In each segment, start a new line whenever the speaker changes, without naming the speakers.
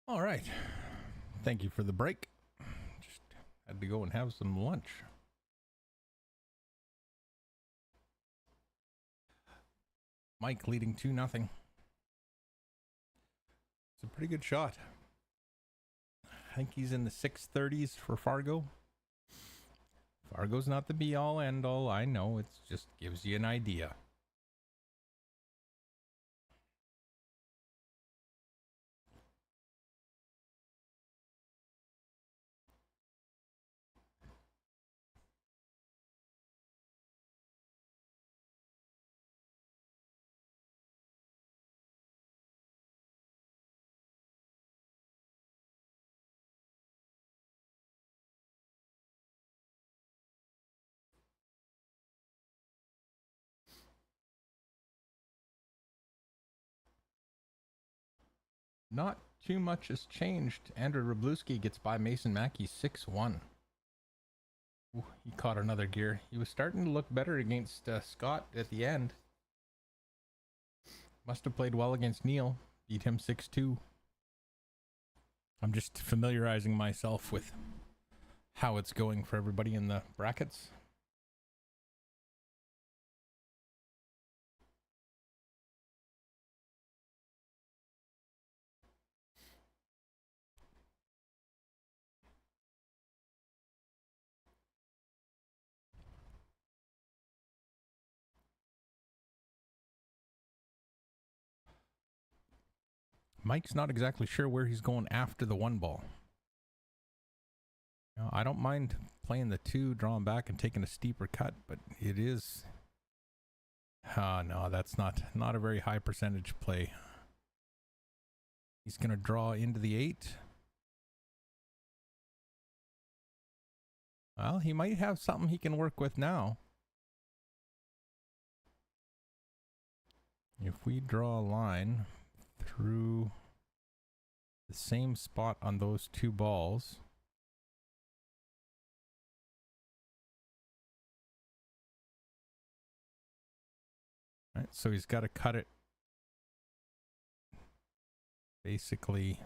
All right. Thank you for the break. Just had to go and have some lunch. Mike leading 2-0. It's a pretty good shot. I think he's in the 630s for Fargo. Fargo's not the be all end all. I know, it just gives you an idea. Not too much has changed. Andrew Wroblewski gets by Mason Mackey 6-1. Ooh, he caught another gear. He was starting to look better against Scott at the end. Must have played well against Neil. Beat him 6-2. I'm just familiarizing myself with how it's going for everybody in the brackets. Mike's not exactly sure where he's going after the 1 ball. You know, I don't mind playing the 2, drawing back and taking a steeper cut, but it is... no, that's not a very high percentage play. He's going to draw into the 8. Well, he might have something he can work with now. If we draw a line through the same spot on those 2 balls. Right, so he's got to cut it basically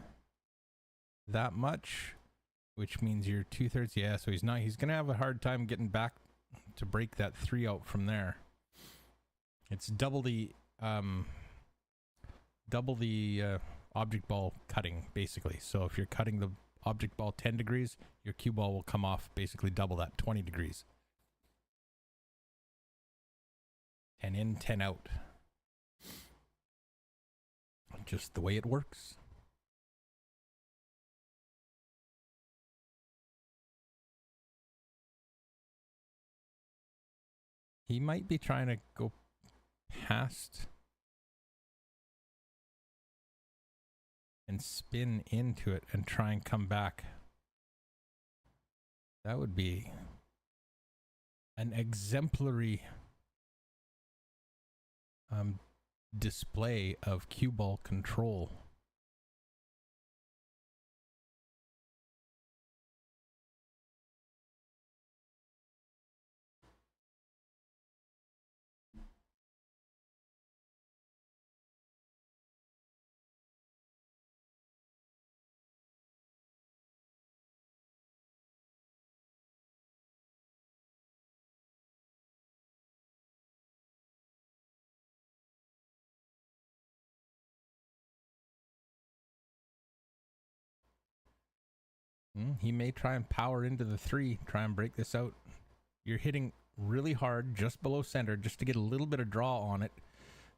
that much, which means you're 2/3. Yeah, so he's going to have a hard time getting back to break that 3 out from there. It's double the object ball cutting, basically. So if you're cutting the object ball 10 degrees, your cue ball will come off basically double that, 20 degrees. 10 in, 10 out. Just the way it works. He might be trying to go past and spin into it and try and come back. That would be an exemplary display of cue ball control. He may try and power into the 3, try and break this out. You're hitting really hard just below center just to get a little bit of draw on it,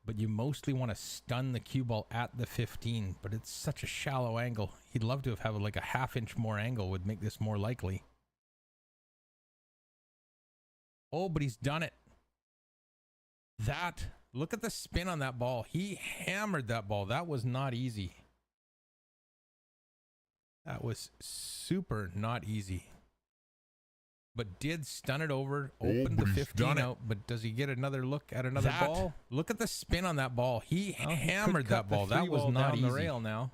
but you mostly want to stun the cue ball at the 15, but it's such a shallow angle. He'd love to have like a ½ inch more angle, would make this more likely. Oh, but he's done it. Look at the spin on that ball. He hammered that ball. That was not easy. That was super not easy. But did stun it over, opened the 15 out, but does he get another look at another ball? Look at the spin on that ball. He hammered that ball. That was not easy. The rail now.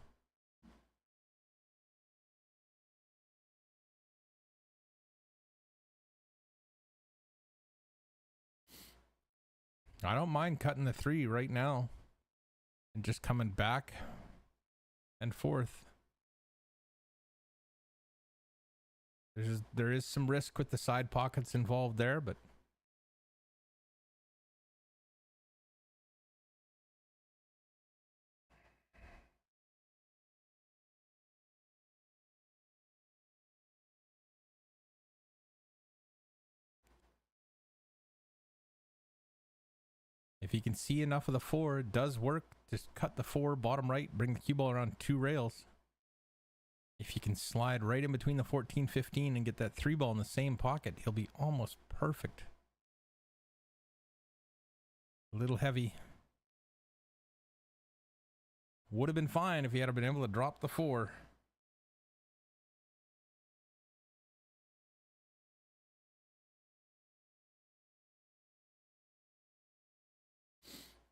I don't mind cutting the 3 right now and just coming back and forth. There is some risk with the side pockets involved there, but if you can see enough of the 4, it does work. Just cut the 4 bottom right, bring the cue ball around 2 rails. If you can slide right in between the 14, 15 and get that 3 ball in the same pocket, he'll be almost perfect. A little heavy. Would have been fine if he had been able to drop the 4.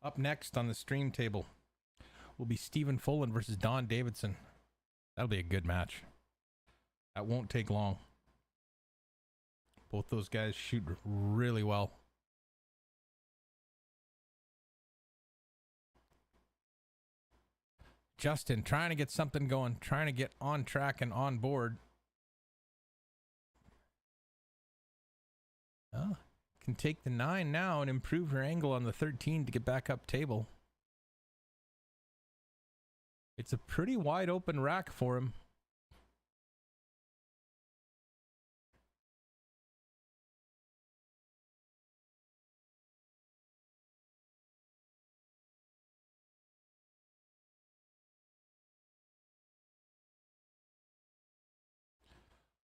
Up next on the stream table will be Stephen Fullen versus Don Davidson. That'll be a good match. That won't take long. Both those guys shoot really well. Justin trying to get something going, trying to get on track and on board. Oh, can take the 9 now and improve her angle on the 13 to get back up table. It's a pretty wide open rack for him.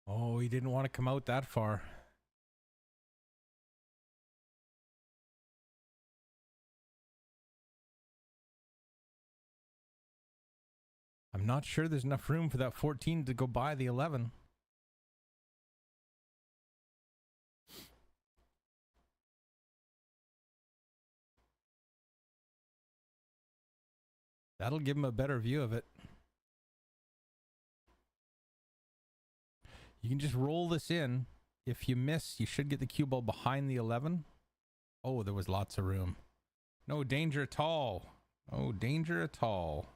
Oh, he didn't want to come out that far. I'm not sure there's enough room for that 14 to go by the 11. That'll give him a better view of it. You can just roll this in. If you miss, you should get the cue ball behind the 11. Oh, there was lots of room. No danger at all. No danger at all.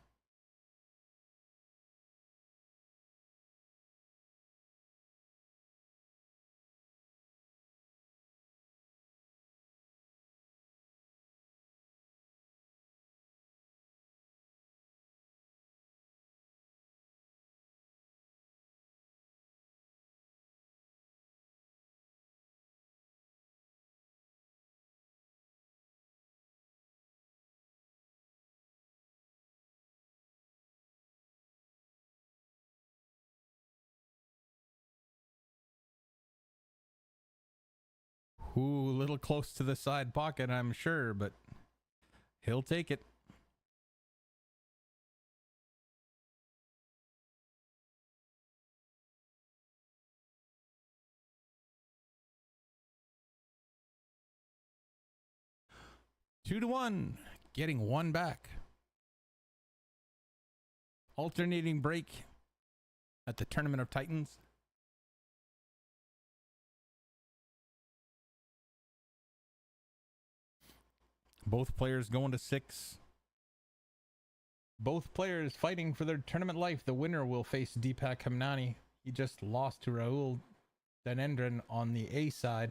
Ooh, a little close to the side pocket, I'm sure, but he'll take it. Two to one, getting 1 back. Alternating break at the Tournament of Titans. Both players going to 6. Both players fighting for their tournament life. The winner will face Deepak Hamnani. He just lost to Rahul Dhanendran on the A side.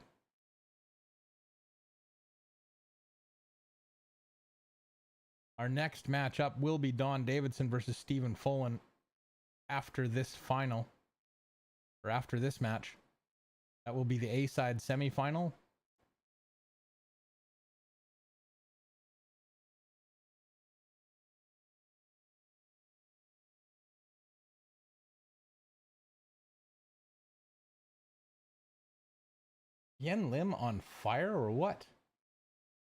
Our next matchup will be Don Davidson versus Stephen Fullen after this final, or after this match. That will be the A side semifinal. Yen Lim on fire or what?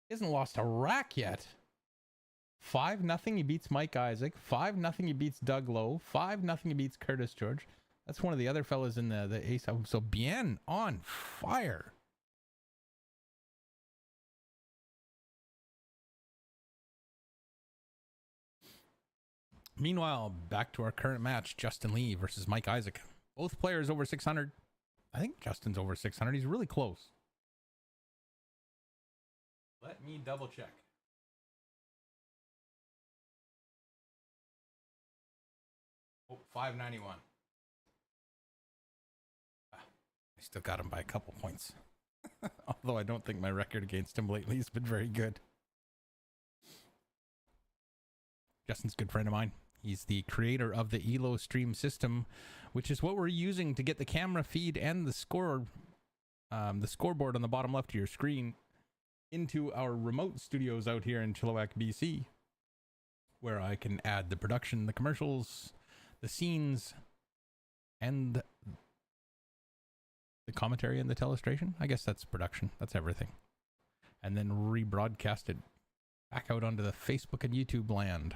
He hasn't lost a rack yet. 5-0 he beats Mike Isaac. 5-0 he beats Doug Lowe. 5-0 he beats Curtis George. That's one of the other fellas in the ace. So Bien on fire. Meanwhile, back to our current match, Justin Lee versus Mike Isaac. Both players over 600. I think Justin's over 600. He's really close. Let me double check. Oh, 591. Still got him by a couple points. Although I don't think my record against him lately has been very good. Justin's a good friend of mine. He's the creator of the ELO stream system, which is what we're using to get the camera feed and the scoreboard on the bottom left of your screen into our remote studios out here in Chilliwack, BC, where I can add the production, the commercials, the scenes, and the commentary and the telestration. I guess that's production. That's everything. And then rebroadcast it back out onto the Facebook and YouTube land.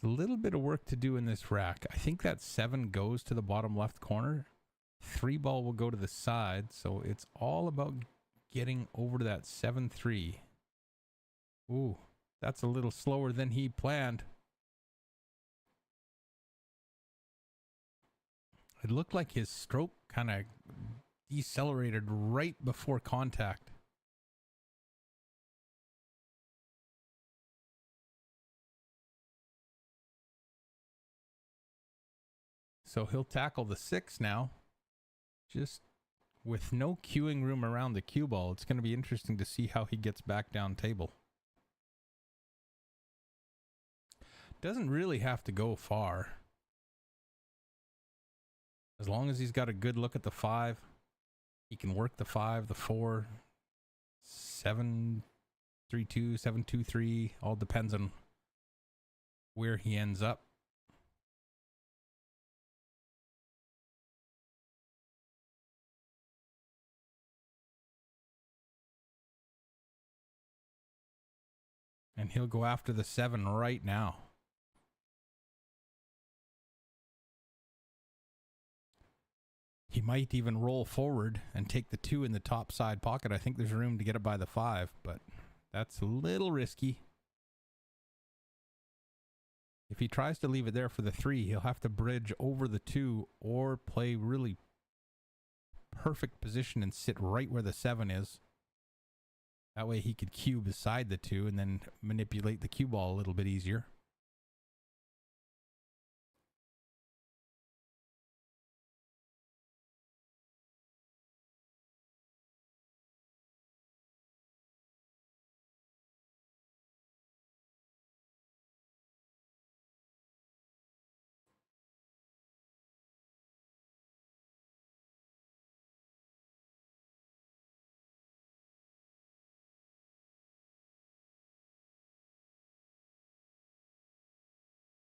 A little bit of work to do in this rack. I think that 7 goes to the bottom left corner. 3 ball will go to the side, so it's all about getting over to that 7-3. Ooh, that's a little slower than he planned. It looked like his stroke kind of decelerated right before contact. So he'll tackle the 6 now, just with no queuing room around the cue ball. It's going to be interesting to see how he gets back down table. Doesn't really have to go far. As long as he's got a good look at the 5, he can work the 5, the 4, 7-3-2, 7-2-3. All depends on where he ends up. And he'll go after the 7 right now. He might even roll forward and take the 2 in the top side pocket. I think there's room to get it by the 5, but that's a little risky. If he tries to leave it there for the 3, he'll have to bridge over the 2 or play really perfect position and sit right where the 7 is. That way he could cue beside the 2 and then manipulate the cue ball a little bit easier.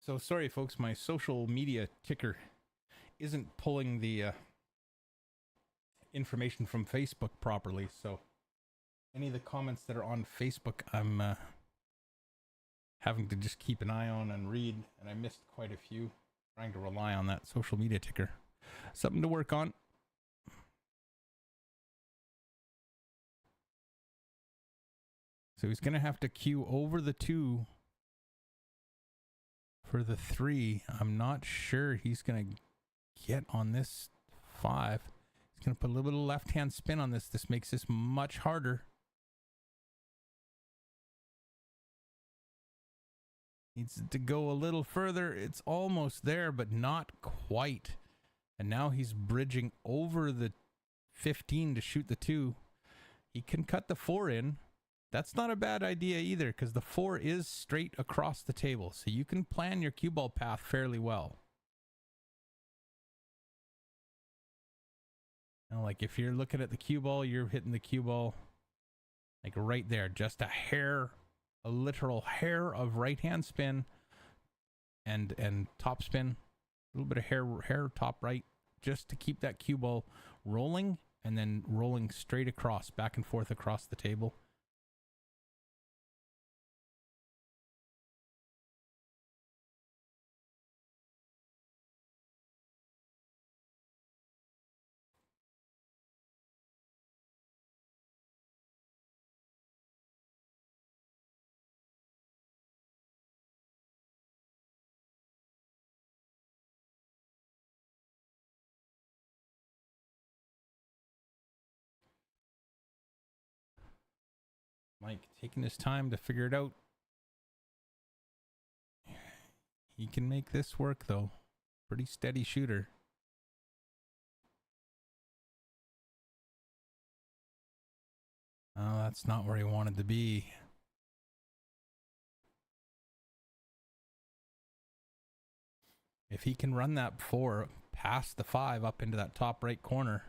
So sorry, folks, my social media ticker isn't pulling the information from Facebook properly. So any of the comments that are on Facebook, I'm having to just keep an eye on and read. And I missed quite a few, trying to rely on that social media ticker. Something to work on. So he's going to have to cue over the 2 for the 3. I'm not sure he's going to get on this 5. He's going to put a little bit of left-hand spin on this. This makes this much harder. Needs to go a little further. It's almost there, but not quite. And now he's bridging over the 15 to shoot the 2. He can cut the 4 in. That's not a bad idea either, because the 4 is straight across the table, so you can plan your cue ball path fairly well. Now, like if you're looking at the cue ball, you're hitting the cue ball like right there, just a hair, a literal hair of right-hand spin and top spin, a little bit of hair top right, just to keep that cue ball rolling and then rolling straight across, back and forth across the table. Mike taking his time to figure it out. He can make this work though. Pretty steady shooter. Oh, that's not where he wanted to be. If he can run that 4 past the 5 up into that top right corner,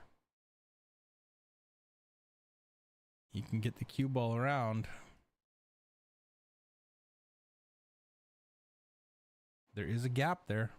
he can get the cue ball around. There is a gap there.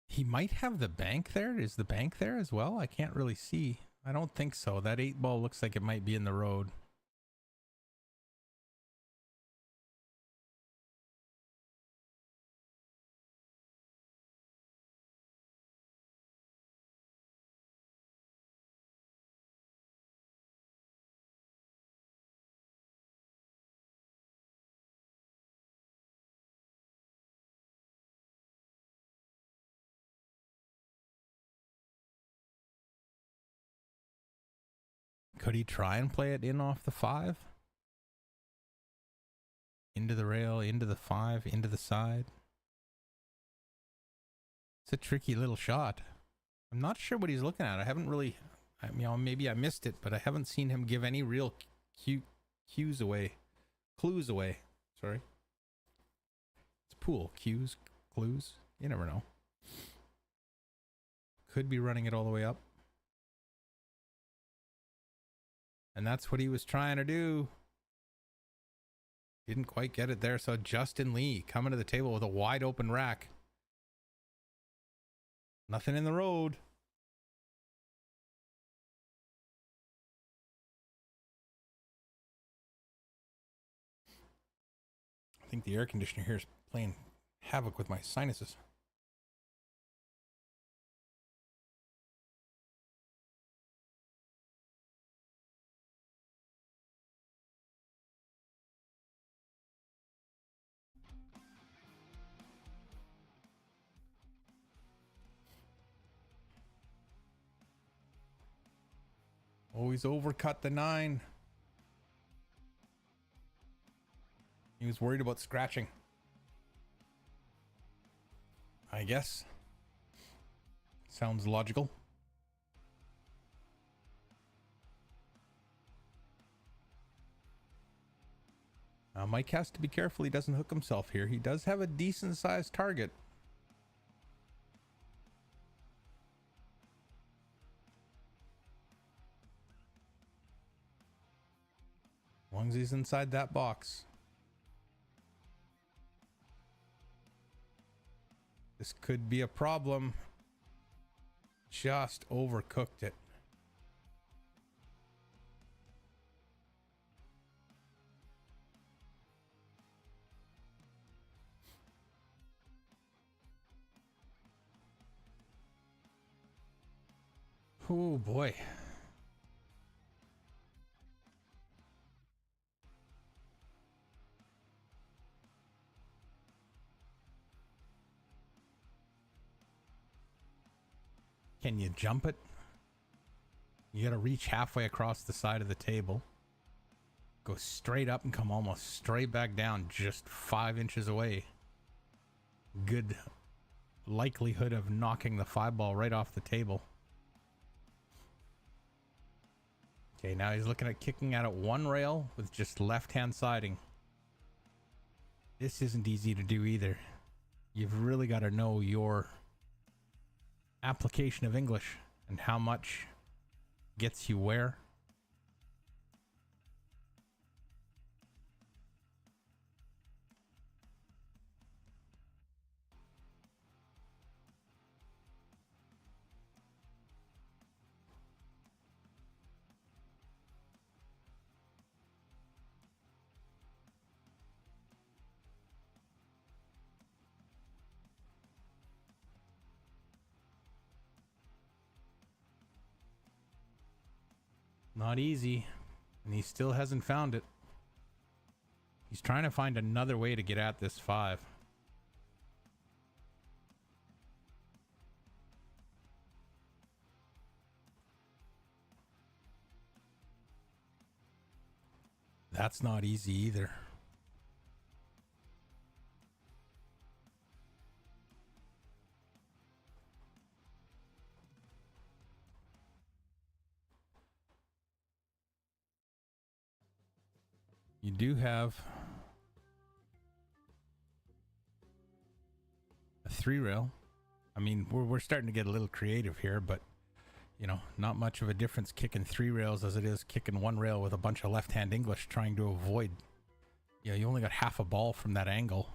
He might have the bank there. Is the bank there as well? I can't really see. I don't think so. That 8 ball looks like it might be in the road. Could he try and play it in off the 5? Into the rail, into the 5, into the side. It's a tricky little shot. I'm not sure what he's looking at. I haven't really, maybe I missed it, but I haven't seen him give any real clues away. Sorry. It's pool. Cues, clues. You never know. Could be running it all the way up. And that's what he was trying to do. Didn't quite get it there. So Justin Lee coming to the table with a wide open rack. Nothing in the road. I think the air conditioner here is playing havoc with my sinuses. Always overcut the 9. He was worried about scratching, I guess. Sounds logical. Mike has to be careful he doesn't hook himself here. He does have a decent sized target. As long as he's inside that box. This could be a problem. Just overcooked it. Oh boy. Can you jump it? You gotta reach halfway across the side of the table. Go straight up and come almost straight back down, just 5 inches away. Good likelihood of knocking the 5 ball right off the table. Okay, now he's looking at kicking out at 1 rail with just left-hand siding. This isn't easy to do either. You've really got to know your application of English and how much gets you where. Not easy. And he still hasn't found it. He's trying to find another way to get at this 5. That's not easy either. You do have a 3 rail. I mean, we're starting to get a little creative here, but you know, not much of a difference kicking 3 rails as it is kicking 1 rail with a bunch of left-hand English trying to avoid. Yeah, you only got half a ball from that angle.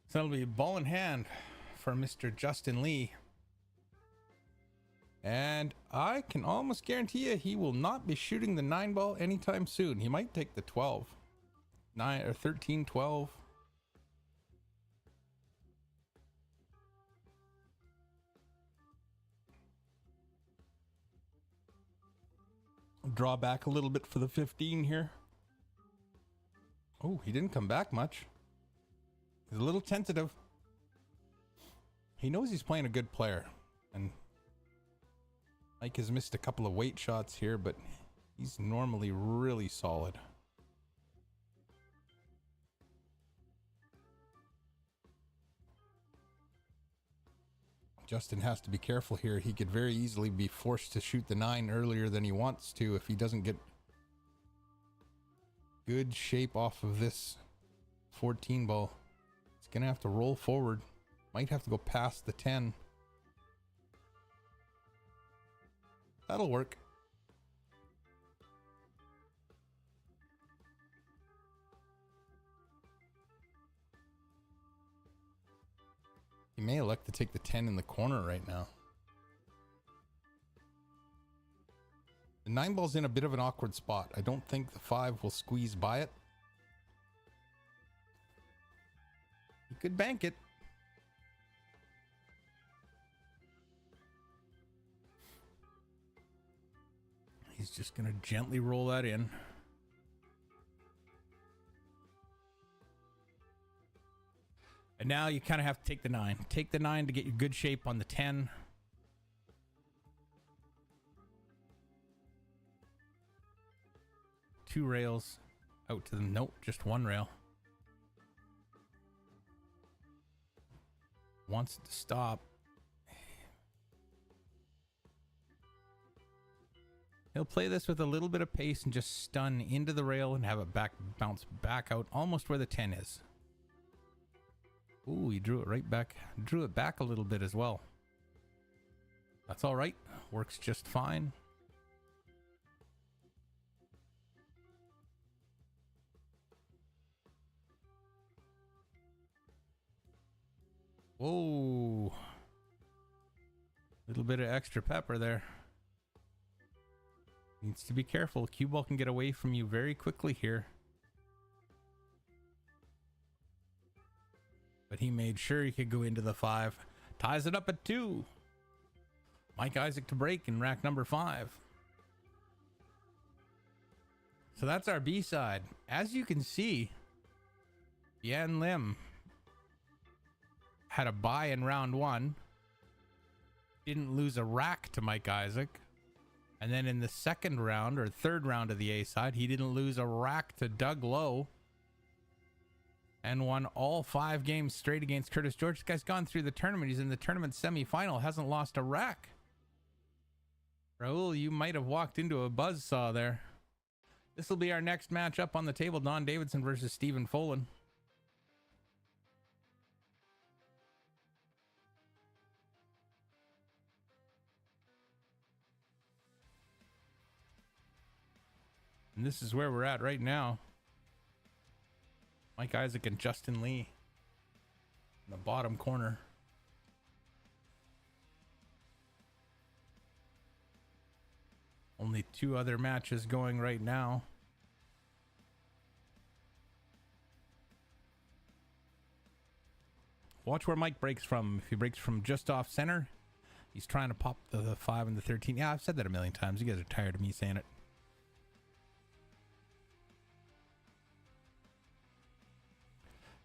So that'll be ball in hand for Mr. Justin Lee. And I can almost guarantee you he will not be shooting the 9 ball anytime soon. He might take the 12. 9 or 13, 12. Draw back a little bit for the 15 here. Oh, he didn't come back much. He's a little tentative. He knows he's playing a good player. And Mike has missed a couple of weight shots here, but he's normally really solid. Justin has to be careful here. He could very easily be forced to shoot the 9 earlier than he wants to if he doesn't get good shape off of this 14 ball. He's gonna have to roll forward. Might have to go past the 10. That'll work. He may elect to take the 10 in the corner right now. The 9 ball's in a bit of an awkward spot. I don't think the 5 will squeeze by it. He could bank it. He's just going to gently roll that in. And now you kind of have to take the 9. Take the 9 to get your good shape on the 10. Two rails out to them. Nope, just 1 rail. Wants it to stop. He'll play this with a little bit of pace and just stun into the rail and have it bounce back out almost where the 10 is. Ooh, he drew it right back. Drew it back a little bit as well. That's all right. Works just fine. Whoa. Little bit of extra pepper there. Needs to be careful. Cue ball can get away from you very quickly here. But he made sure he could go into the 5. Ties it up at 2. Mike Isaac to break in rack number 5. So that's our B side. As you can see, Yan Lim had a bye in round 1. Didn't lose a rack to Mike Isaac. And then in the second round or third round of the A side, he didn't lose a rack to Doug Lowe. And won all 5 games straight against Curtis George. This guy's gone through the tournament. He's in the tournament semifinal. Hasn't lost a rack. Raul, you might have walked into a buzzsaw there. This will be our next matchup on the table. Don Davidson versus Stephen Folan. And this is where we're at right now. Mike Isaac and Justin Lee in the bottom corner. Only 2 other matches going right now. Watch where Mike breaks from. If he breaks from just off center, he's trying to pop the 5 and the 13. Yeah, I've said that a million times. You guys are tired of me saying it.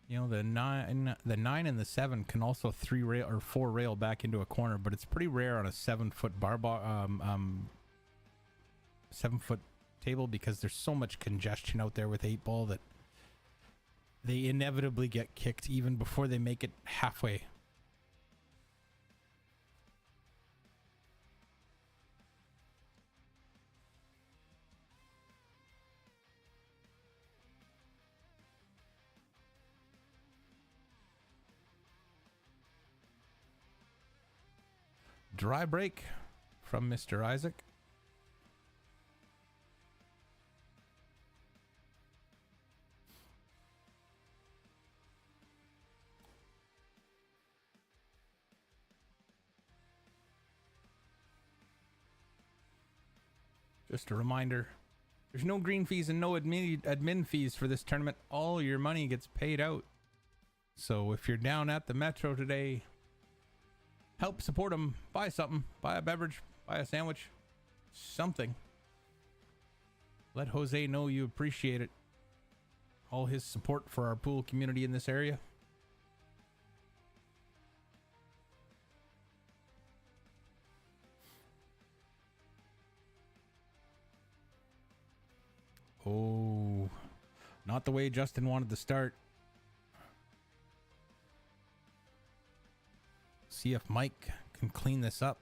You know, the 9 and the 7 can also 3 rail or 4 rail back into a corner, but it's pretty rare on a 7-foot 7-foot table because there's so much congestion out there with 8-ball that they inevitably get kicked even before they make it halfway. Dry break from Mr. Isaac. Just a reminder, there's no green fees and no admin fees for this tournament. All your money gets paid out. So if you're down at the Metro today, help support them. Buy something. Buy a beverage. Buy a sandwich. Something. Let Jose know you appreciate it. All his support for our pool community in this area. Oh, not the way Justin wanted to start. See if Mike can clean this up.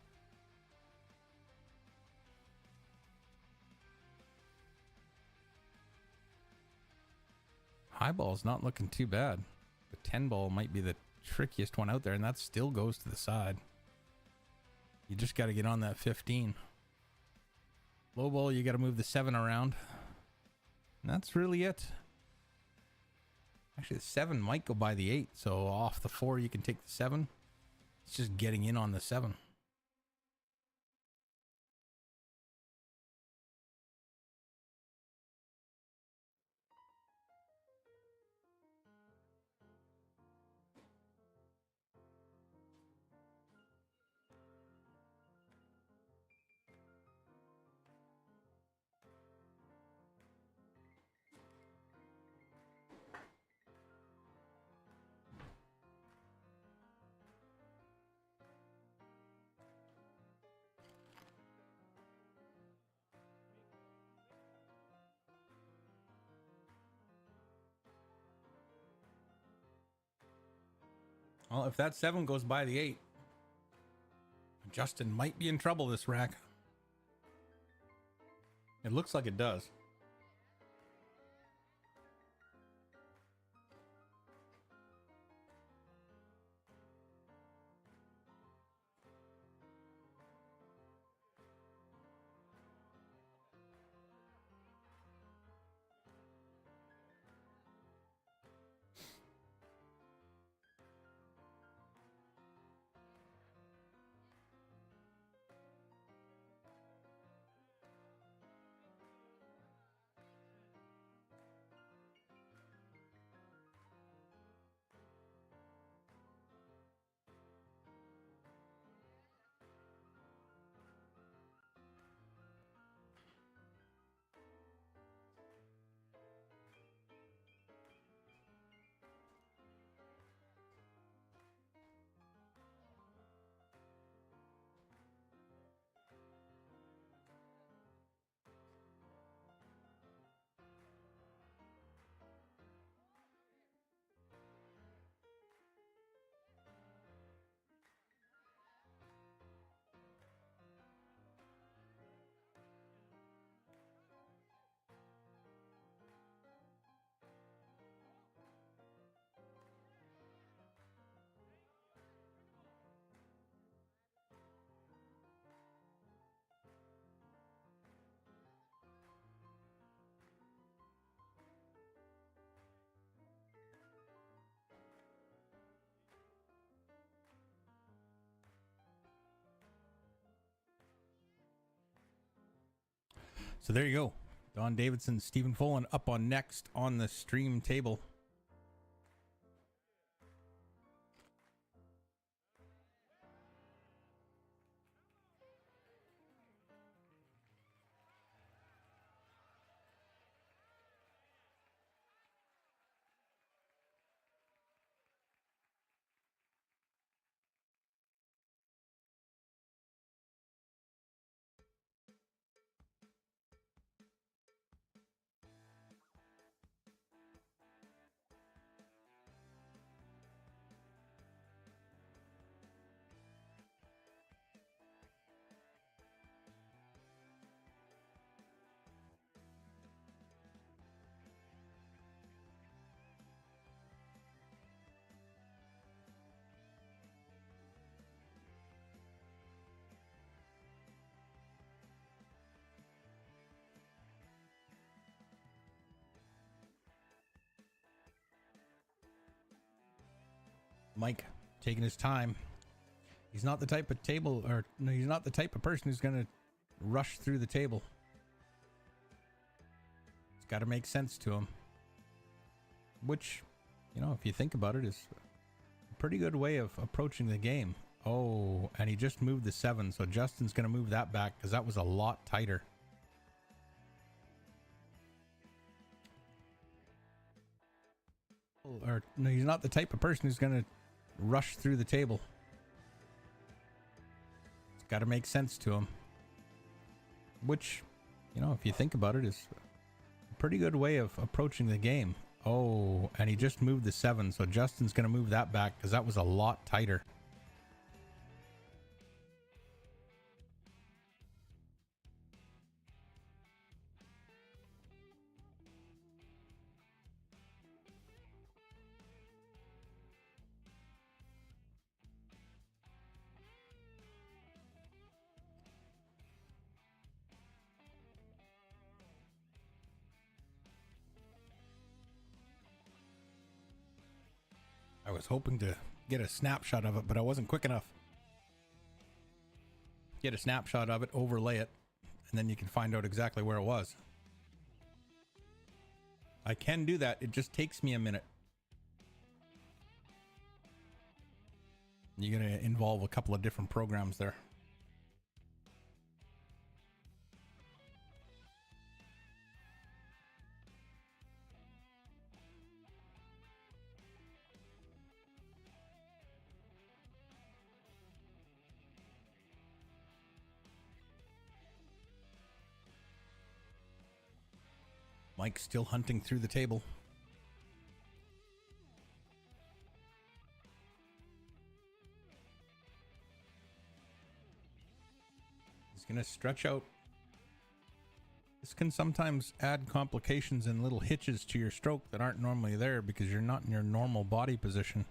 High ball's not looking too bad. The 10 ball might be the trickiest one out there, and that still goes to the side. You just got to get on that 15. Low ball, you got to move the 7 around. And that's really it. Actually, the 7 might go by the 8, so off the 4 you can take the 7. It's just getting in on the 7. Well, if that 7 goes by the 8, Justin might be in trouble this rack. It looks like it does. So there you go. Don Davidson, Stephen Follen up on next on the stream table. Mike taking his time. He's not the type of table, or no, he's not the type of person who's going to rush through the table. It's got to make sense to him. Which, you know, if you think about it, is a pretty good way of approaching the game. Oh, and he just moved the 7, so Justin's going to move that back because that was a lot tighter. Or no, he's not the type of person who's going to rush through the table. It's got to make sense to him. Which, you know, if you think about it, is a pretty good way of approaching the game. Oh, and he just moved the 7, so Justin's going to move that back because that was a lot tighter. I was hoping to get a snapshot of it, but I wasn't quick enough. Get a snapshot of it, overlay it, and then you can find out exactly where it was. I can do that. It just takes me a minute. You're going to involve a couple of different programs there. Mike's still hunting through the table. He's going to stretch out. This can sometimes add complications and little hitches to your stroke that aren't normally there because you're not in your normal body position.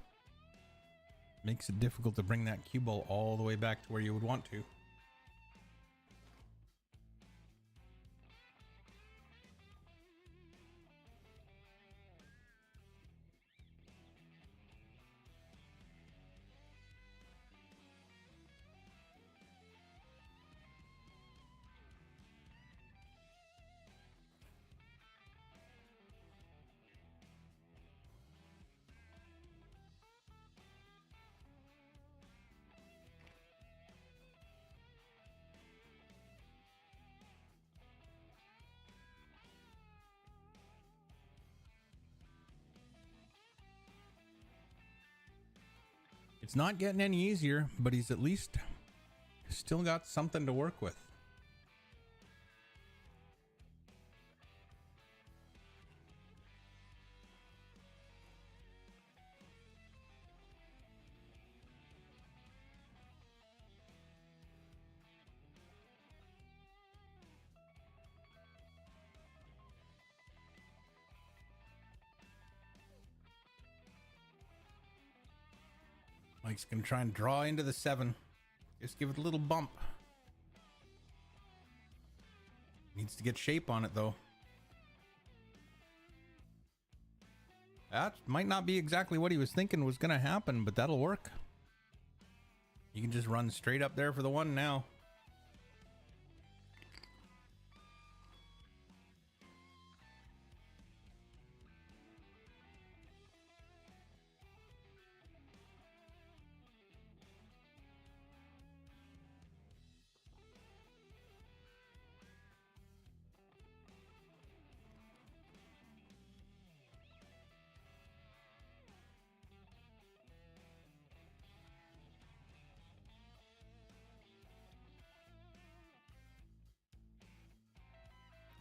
Makes it difficult to bring that cue ball all the way back to where you would want to. It's not getting any easier, but he's at least still got something to work with. Mike's going to try and draw into the 7. Just give it a little bump. Needs to get shape on it, though. That might not be exactly what he was thinking was going to happen, but that'll work. You can just run straight up there for the 1 now.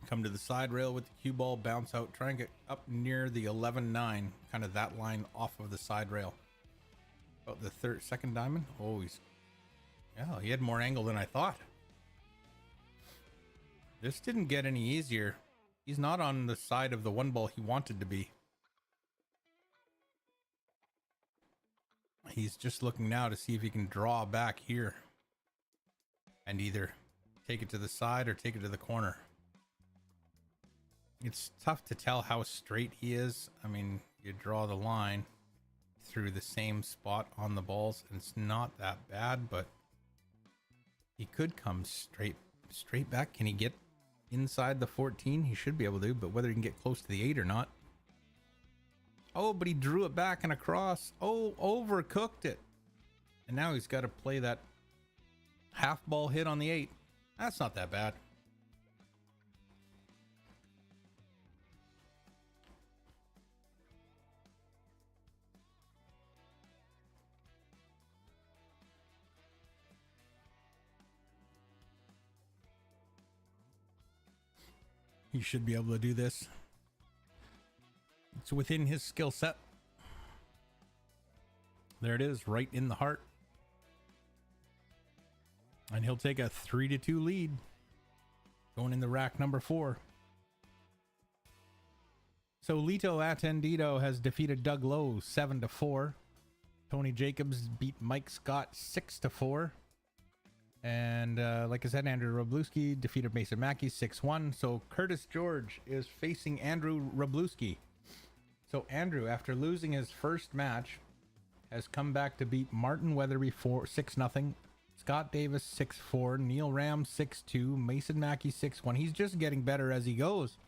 Come to the side rail with the cue ball, bounce out, try and get up near the 11-9, kind of that line off of the side rail. About the second diamond. Oh, he had more angle than I thought. This didn't get any easier. He's not on the side of the one ball he wanted to be. He's just looking now to see if he can draw back here and either take it to the side or take it to the corner. It's tough to tell how straight he is. I mean, you draw the line through the same spot on the balls, and it's not that bad, but he could come straight back. Can he get inside the 14? He should be able to, but whether he can get close to the 8 or not. Oh, but he drew it back and across. Oh, overcooked it. And now he's got to play that half ball hit on the 8. That's not that bad. He should be able to do this. It's within his skill set. There it is, right in the heart. And he'll take a 3-2 lead. Going in the rack number 4. So Lito Attendido has defeated Doug Lowe 7-4. Tony Jacobs beat Mike Scott 6-4. And like I said, Andrew Wroblewski defeated Mason Mackey 6-1. So Curtis George is facing Andrew Wroblewski. So Andrew, after losing his first match, has come back to beat Martin Weatherby 6-0, Scott Davis 6-4, Neil Ram 6-2, Mason Mackey 6-1. He's just getting better as he goes.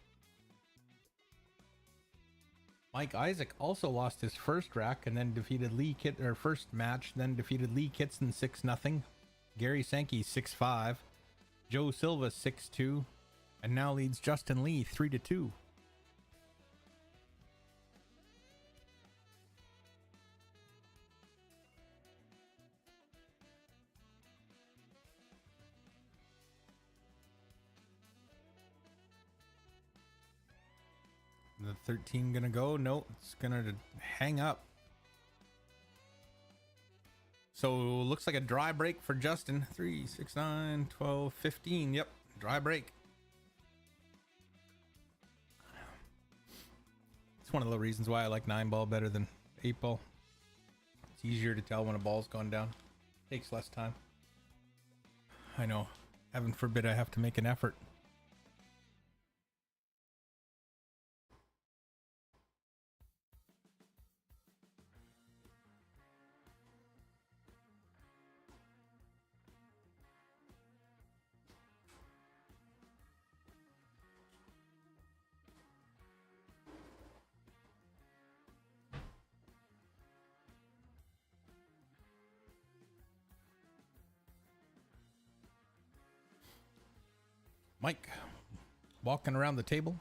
Mike Isaac also lost his first rack and then defeated first match, then defeated Lee Kitson 6-0. Gary Sankey 6-5, Joe Silva 6-2, and now leads Justin Lee 3-2. The 13 gonna go? No, it's gonna hang up. So looks like a dry break for Justin. 3, 6, 9, 12, 15. Yep, dry break. It's one of the reasons why I like 9 ball better than 8 ball. It's easier to tell when a ball's gone down. Takes less time. I know. Heaven forbid I have to make an effort. Mike, walking around the table,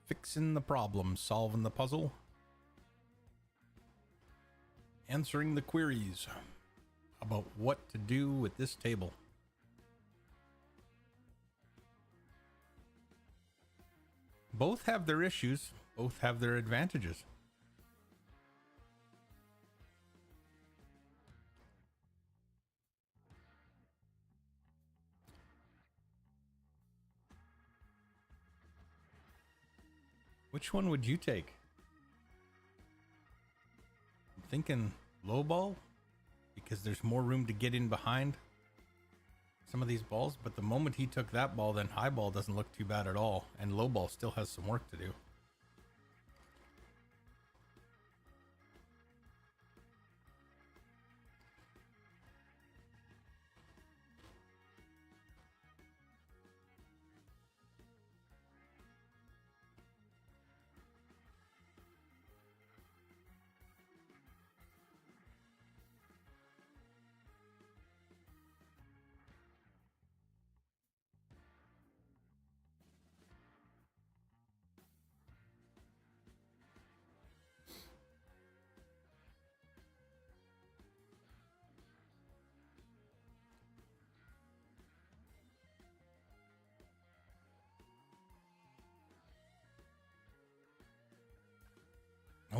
fixing the problem, solving the puzzle, answering the queries about what to do with this table. Both have their issues, both have their advantages. Which one would you take? I'm thinking low ball because there's more room to get in behind some of these balls, but the moment he took that ball, then high ball doesn't look too bad at all, and low ball still has some work to do.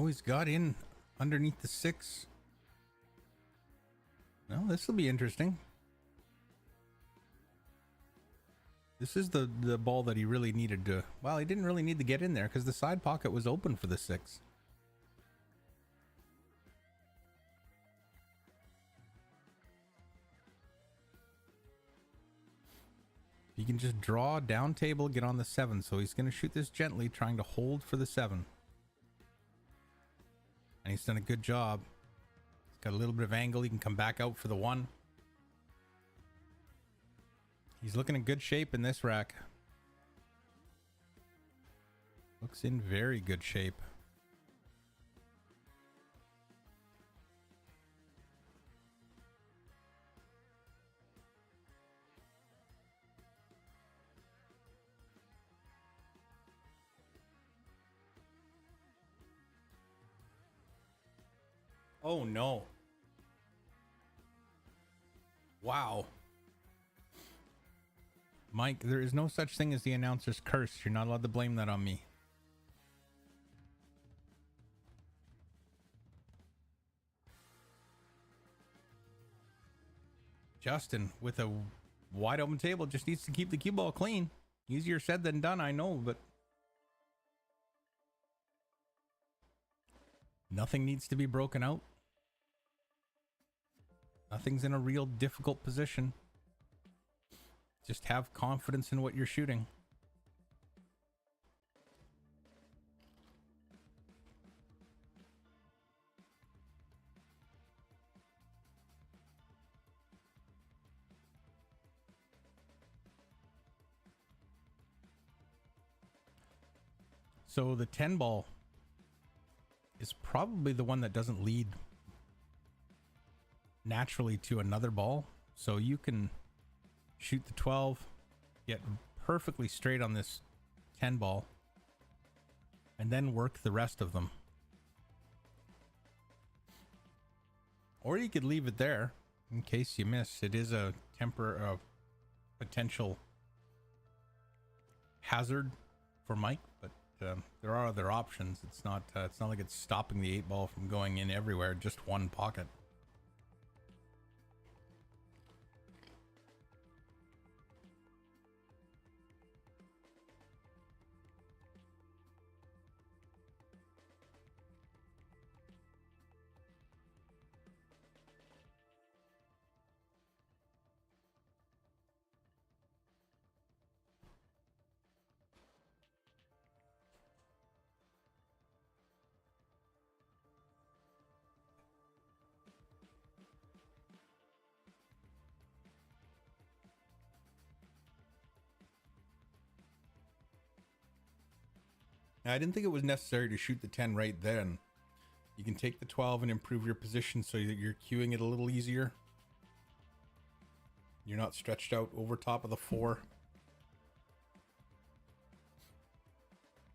Oh, he's got in underneath the 6. Well, this will be interesting. This is the ball that he really needed to... Well, he didn't really need to get in there because the side pocket was open for the 6. He can just draw down table, get on the 7. So he's going to shoot this gently, trying to hold for the 7. And he's done a good job. He's got a little bit of angle. He can come back out for the 1. He's looking in good shape in this rack. Looks in very good shape. Oh no. Wow. Mike, there is no such thing as the announcer's curse. You're not allowed to blame that on me. Justin, with a wide open table, just needs to keep the cue ball clean. Easier said than done, I know, but nothing needs to be broken out. Nothing's in a real difficult position. Just have confidence in what you're shooting. So the 10 ball is probably the one that doesn't lead naturally to another ball. So you can shoot the 12, get perfectly straight on this 10 ball, and then work the rest of them. Or you could leave it there in case you miss. It is a potential hazard for Mike, but there are other options. It's not like it's stopping the 8 ball from going in everywhere, just one pocket. I didn't think it was necessary to shoot the 10 right then. You can take the 12 and improve your position so that you're cueing it a little easier. You're not stretched out over top of the 4.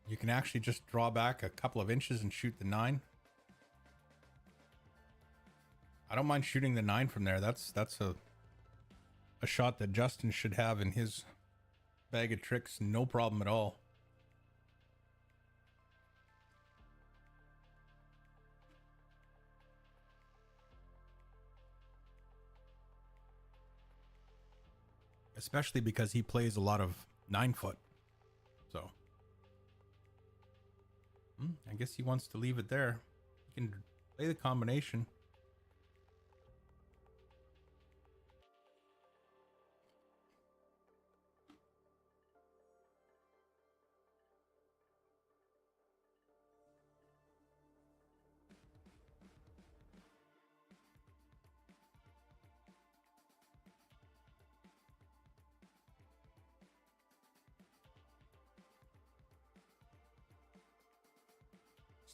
You can actually just draw back a couple of inches and shoot the 9. I don't mind shooting the 9 from there. That's a shot that Justin should have in his bag of tricks, no problem at all. Especially because he plays a lot of 9-foot. So I guess he wants to leave it there. He can play the combination.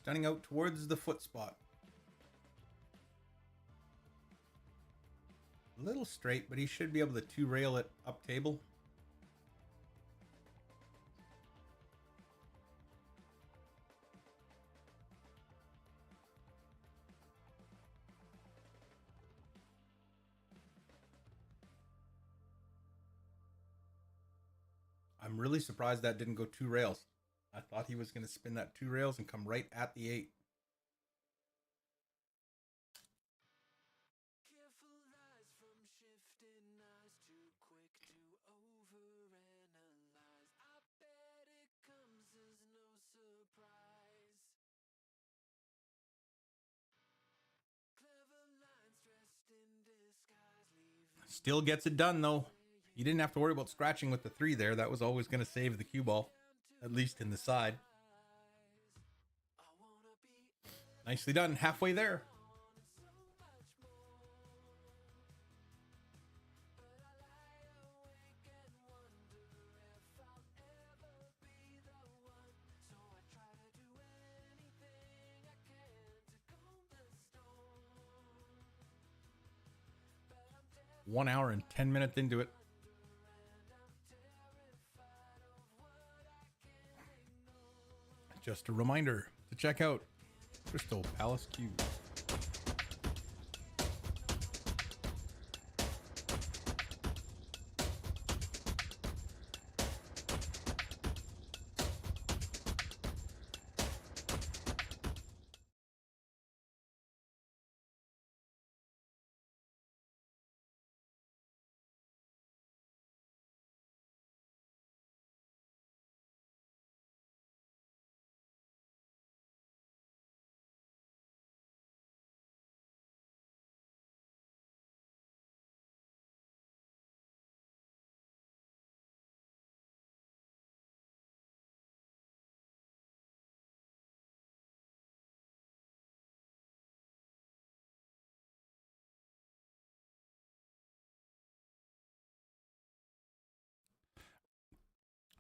Stunning out towards the foot spot. A little straight, but he should be able to 2-rail it up table. I'm really surprised that didn't go 2 rails. I thought he was going to spin that 2 rails and come right at the 8. Still gets it done, though. You didn't have to worry about scratching with the 3 there. That was always going to save the cue ball, at least in the side. Nicely done. Halfway there. One hour and 10 minutes into it. Just a reminder to check out Crystal Palace Cubes.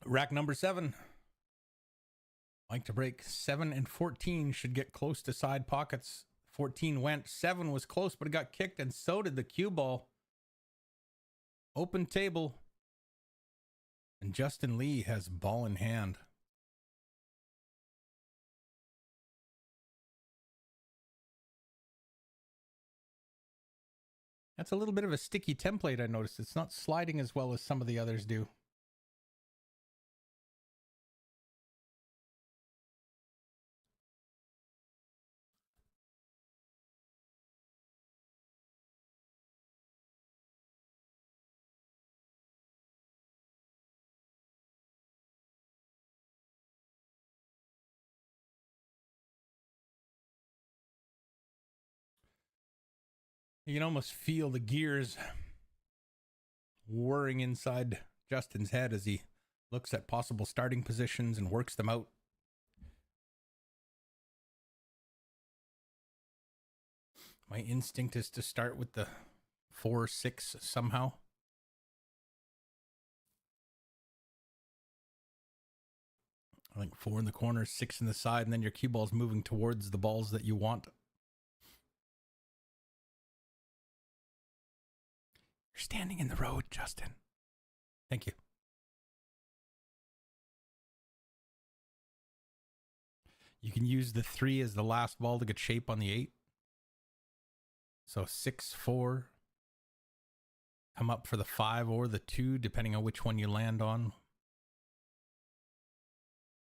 Rack number 7. Like to break 7 and 14 should get close to side pockets. 14 went. 7 was close, but it got kicked, and so did the cue ball. Open table. And Justin Lee has ball in hand. That's a little bit of a sticky template, I noticed. It's not sliding as well as some of the others do. You can almost feel the gears whirring inside Justin's head as he looks at possible starting positions and works them out. My instinct is to start with the 4-6 somehow. I think 4 in the corner, 6 in the side, and then your cue ball's moving towards the balls that you want. You're standing in the road, Justin. Thank you. You can use the 3 as the last ball to get shape on the 8. So 6-4. Come up for the 5 or the 2, depending on which one you land on.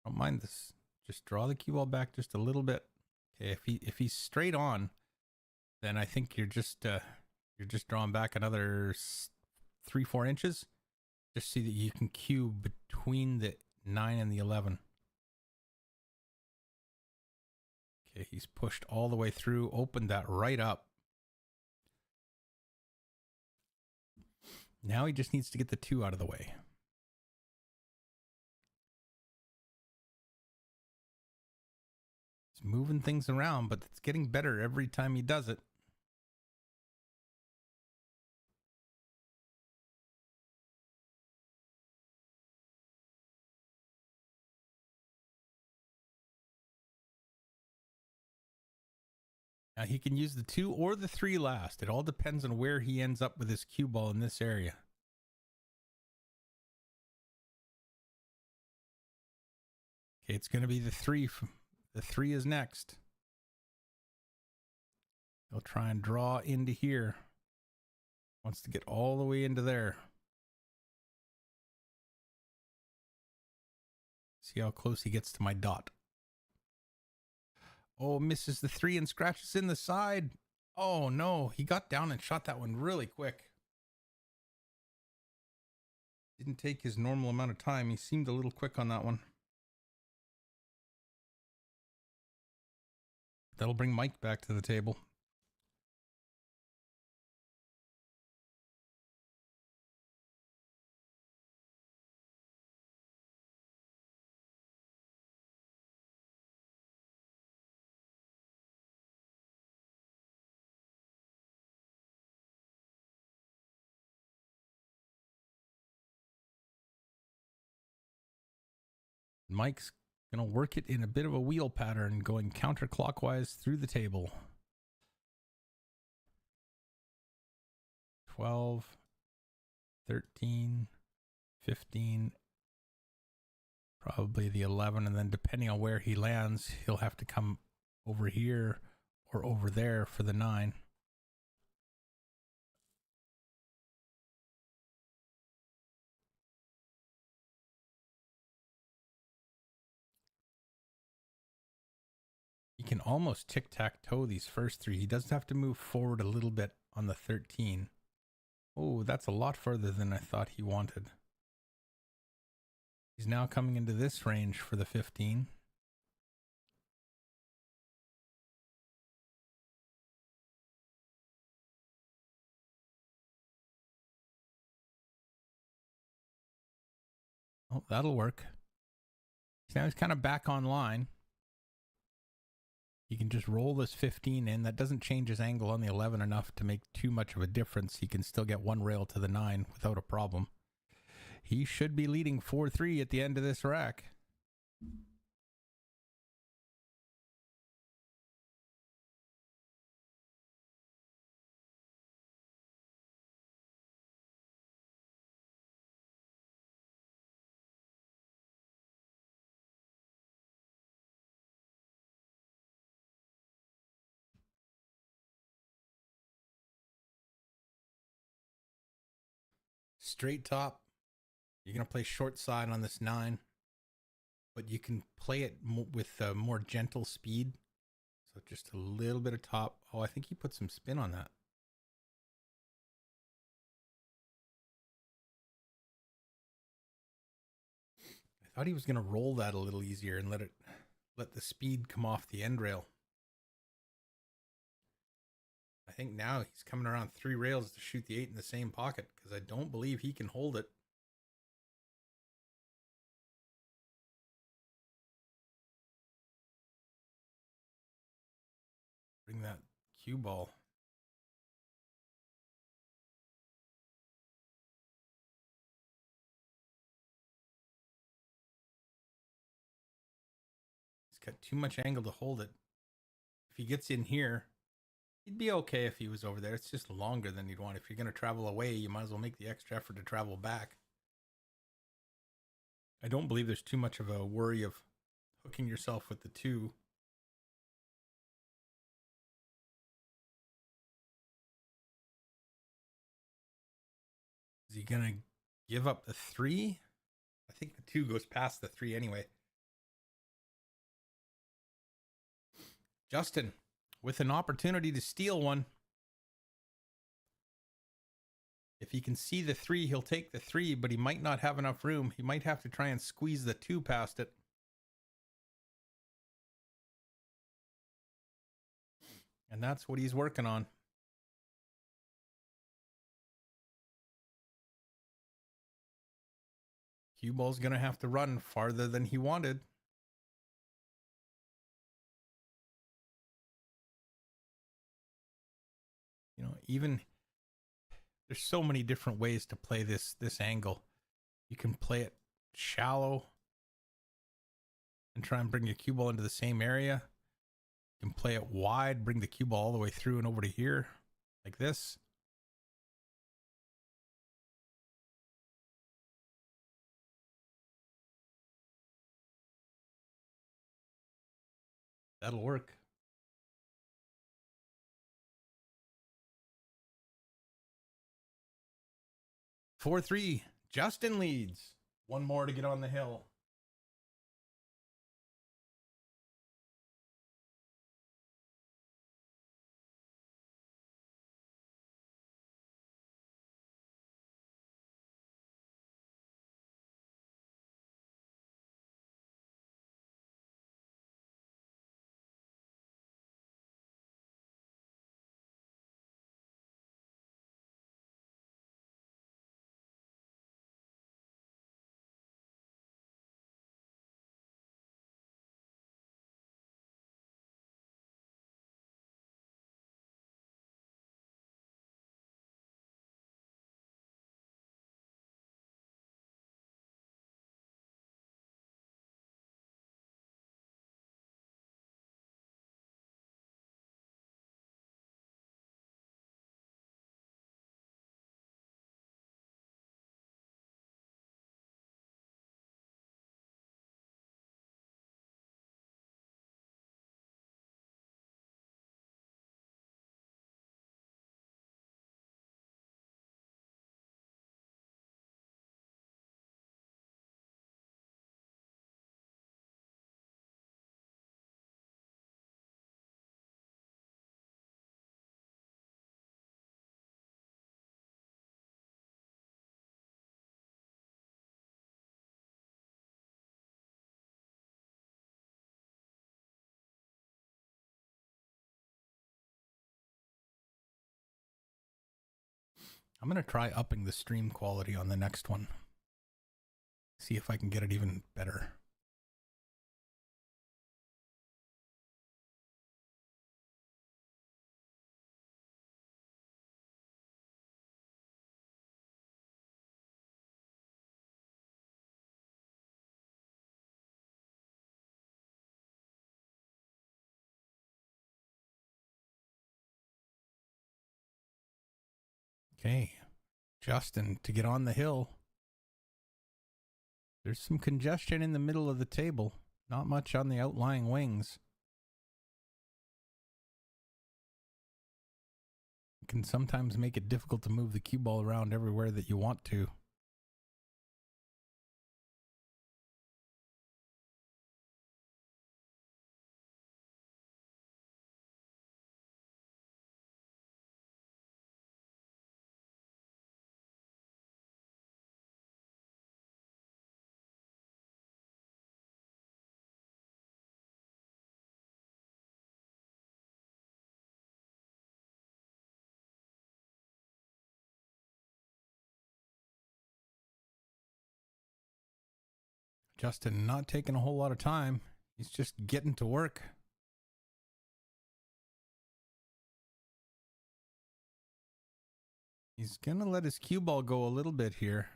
Don't mind this. Just draw the cue ball back just a little bit. Okay, if he's straight on, then I think you're just drawing back another 3-4 inches. Just see that you can cue between the 9 and the 11. Okay, he's pushed all the way through, opened that right up. Now he just needs to get the 2 out of the way. He's moving things around, but it's getting better every time he does it. Now he can use the 2 or the 3 last. It all depends on where he ends up with his cue ball in this area. Okay, it's going to be the 3. The 3 is next. He'll try and draw into here. Wants to get all the way into there. See how close he gets to my dot. Oh, misses the 3 and scratches in the side. Oh, no. He got down and shot that one really quick. Didn't take his normal amount of time. He seemed a little quick on that one. That'll bring Mike back to the table. Mike's going to work it in a bit of a wheel pattern, going counterclockwise through the table. 12, 13, 15, probably the 11, and then depending on where he lands, he'll have to come over here or over there for the 9. He can almost tic-tac-toe these first 3. He does have to move forward a little bit on the 13. Oh, that's a lot further than I thought he wanted. He's now coming into this range for the 15. Oh, that'll work. So now he's kind of back online. He can just roll this 15 in. That doesn't change his angle on the 11 enough to make too much of a difference. He can still get 1 rail to the 9 without a problem. He should be leading 4-3 at the end of this rack. Straight top. You're going to play short side on this 9, but you can play it with more gentle speed. So just a little bit of top. Oh, I think he put some spin on that. I thought he was going to roll that a little easier and let the speed come off the end rail. I think now he's coming around 3 rails to shoot the 8 in the same pocket because I don't believe he can hold it. Bring that cue ball. He's got too much angle to hold it. If he gets in here, he'd be okay if he was over there. It's just longer than you'd want. If you're going to travel away, you might as well make the extra effort to travel back. I don't believe there's too much of a worry of hooking yourself with the 2. Is he going to give up the 3? I think the 2 goes past the 3 anyway. Justin, with an opportunity to steal one. If he can see the 3, he'll take the 3, but he might not have enough room. He might have to try and squeeze the 2 past it. And that's what he's working on. Cue ball's going to have to run farther than he wanted. You know, even there's so many different ways to play this angle. You can play it shallow and try and bring your cue ball into the same area. You can play it wide, bring the cue ball all the way through and over to here, like this. That'll work. Four, 3. Justin leads. 1 more to get on the hill. I'm going to try upping the stream quality on the next one. See if I can get it even better. Okay, Justin, to get on the hill. There's some congestion in the middle of the table. Not much on the outlying wings. It can sometimes make it difficult to move the cue ball around everywhere that you want to. Justin not taking a whole lot of time. He's just getting to work. He's going to let his cue ball go a little bit here.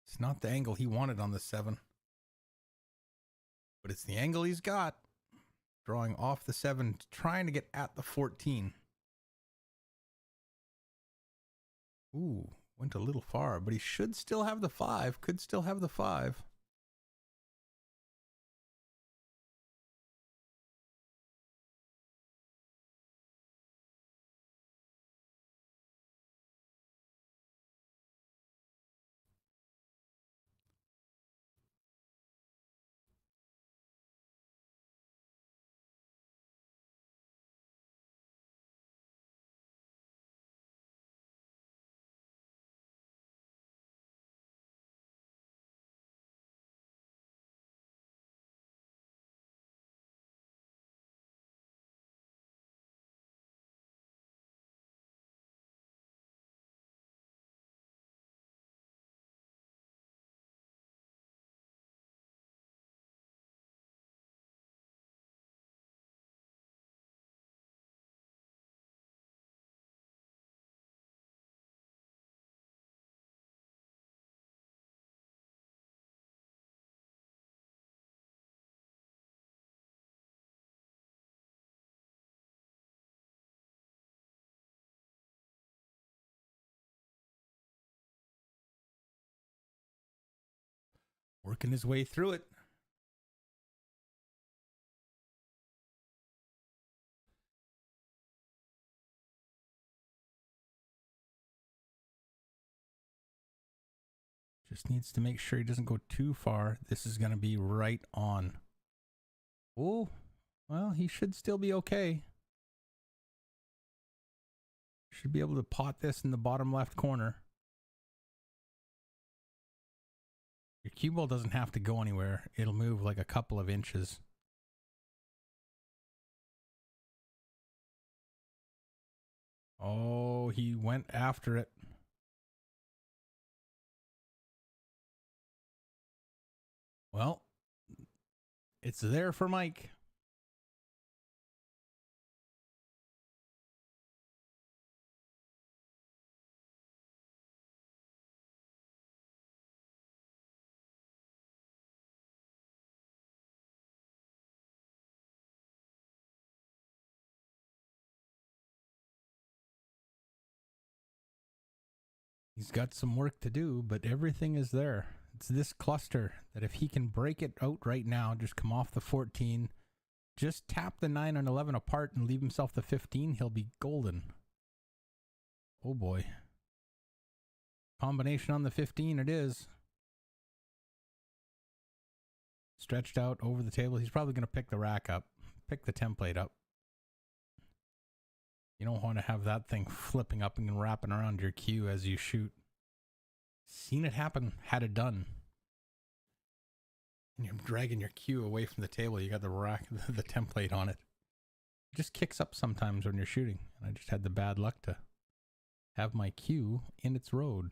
It's not the angle he wanted on the 7. But it's the angle he's got. Drawing off the 7, trying to get at the 14. Ooh, went a little far, but he should still have the 5. Could still have the 5. Working his way through it. Just needs to make sure he doesn't go too far. This is going to be right on. Oh, well, he should still be okay. Should be able to pot this in the bottom left corner. Your cue ball doesn't have to go anywhere. It'll move like a couple of inches. Oh, he went after it. Well, it's there for Mike. He's got some work to do, but everything is there. It's this cluster that if he can break it out right now, just come off the 14, just tap the 9 and 11 apart and leave himself the 15, he'll be golden. Oh boy. Combination on the 15 it is. Stretched out over the table. He's probably going to pick the rack up, pick the template up. You don't want to have that thing flipping up and wrapping around your cue as you shoot. Seen it happen, had it done. And you're dragging your cue away from the table. You got the rack, the template on it. It just kicks up sometimes when you're shooting. And I just had the bad luck to have my cue in its road.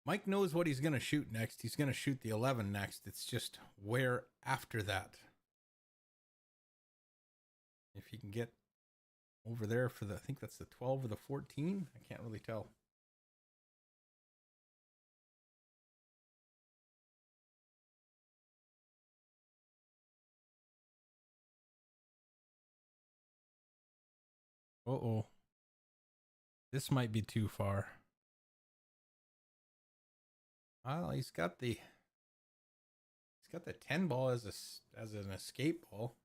Mike knows what he's going to shoot next. He's going to shoot the 11 next. It's just where after that. If he can get over there for the, I think that's the 12 or the 14. I can't really tell. Uh-oh. This might be too far. Well, he's got the 10 ball as an escape ball.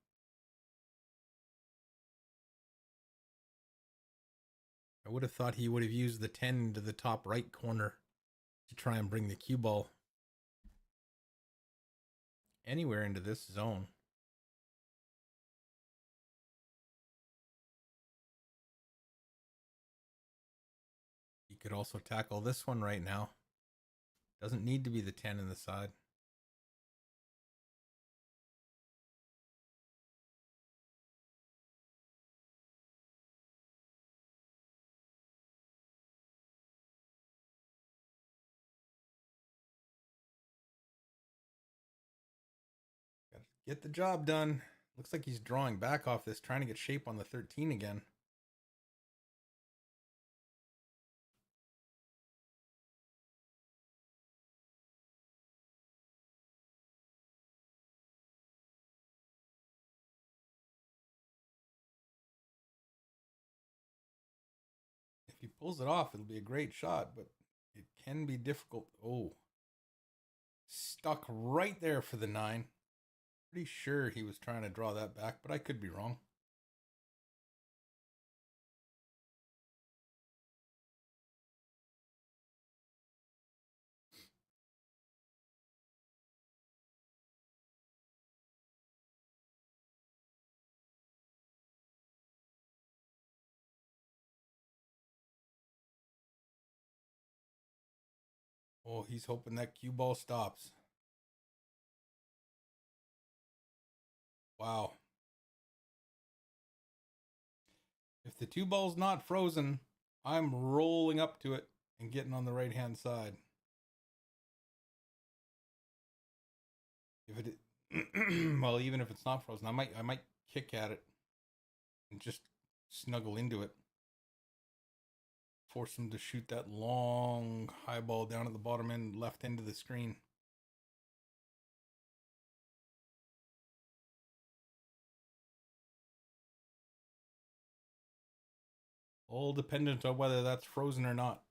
I would have thought he would have used the 10 into the top right corner to try and bring the cue ball anywhere into this zone. He could also tackle this one right now. Doesn't need to be the 10 in the side. Gotta get the job done. Looks like he's drawing back off this, trying to get shape on the 13 again. If he pulls it off, it'll be a great shot, but it can be difficult. Oh, stuck right there for the 9. Pretty sure he was trying to draw that back, but I could be wrong. Oh, he's hoping that cue ball stops. Wow. If the 2 ball's not frozen, I'm rolling up to it and getting on the right-hand side. If it, well, even if it's not frozen, I might kick at it and just snuggle into it. Force him to shoot that long high ball down at the bottom end, left end of the screen. All dependent on whether that's frozen or not.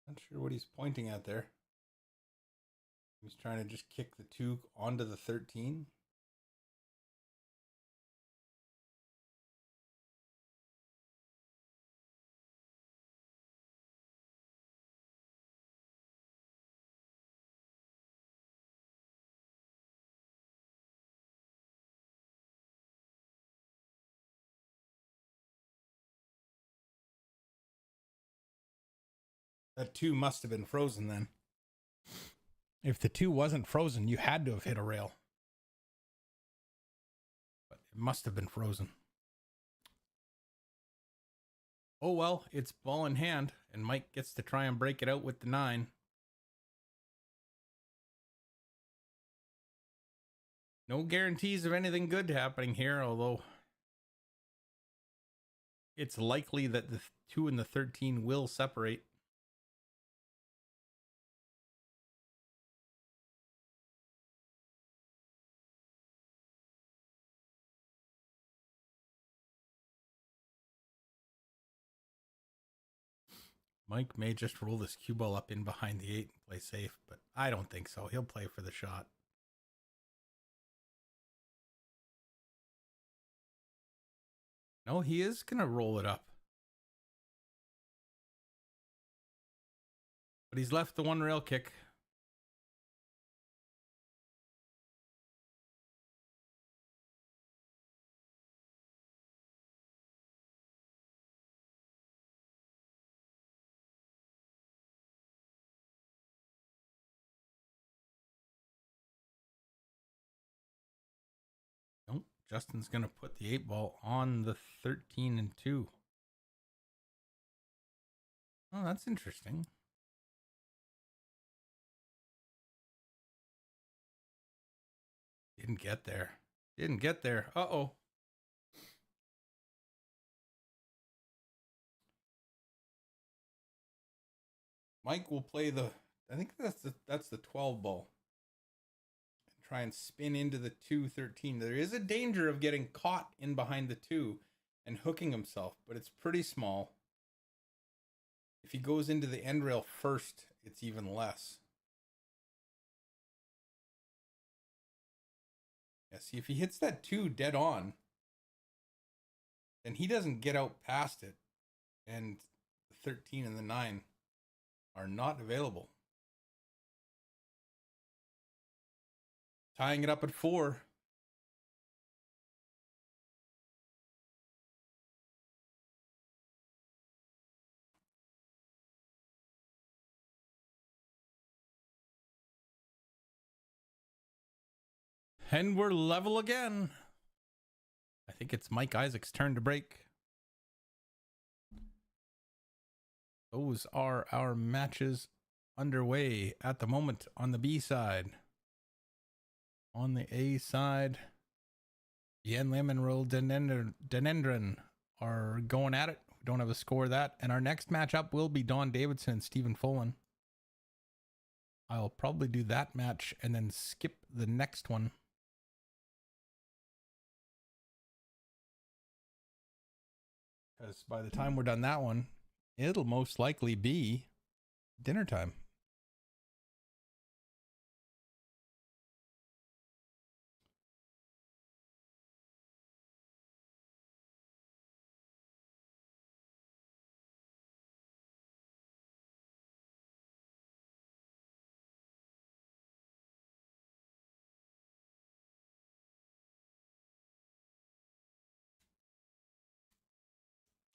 Not sure what he's pointing at there. He's trying to just kick the 2 onto the 13. That 2 must have been frozen then. If the 2 wasn't frozen, you had to have hit a rail. But it must have been frozen. Oh well, it's ball in hand, and Mike gets to try and break it out with the 9. No guarantees of anything good happening here, although it's likely that the 2 and the 13 will separate. Mike may just roll this cue ball up in behind the 8 and play safe, but I don't think so. He'll play for the shot. No, he is going to roll it up. But he's left the one rail kick. Nope. Justin's going to put the 8 ball on the 13 and 2. Oh, that's interesting. Didn't get there. Didn't get there. Uh-oh. Mike will play the, I think that's the 12 ball. And try and spin into the 2-13. There is a danger of getting caught in behind the 2 and hooking himself, but it's pretty small. If he goes into the end rail first, it's even less. Yeah, see, if he hits that 2 dead on, then he doesn't get out past it, and the 13 and the 9 are not available. Tying it up at 4. And we're level again. I think it's Mike Isaac's turn to break. Those are our matches underway at the moment on the B side. On the A side, Yen Lim and Roel Denendran are going at it. We don't have a score of that. And our next matchup will be Don Davidson and Stephen Follen. I'll probably do that match and then skip the next one. Because by the time we're done that one, it'll most likely be dinner time.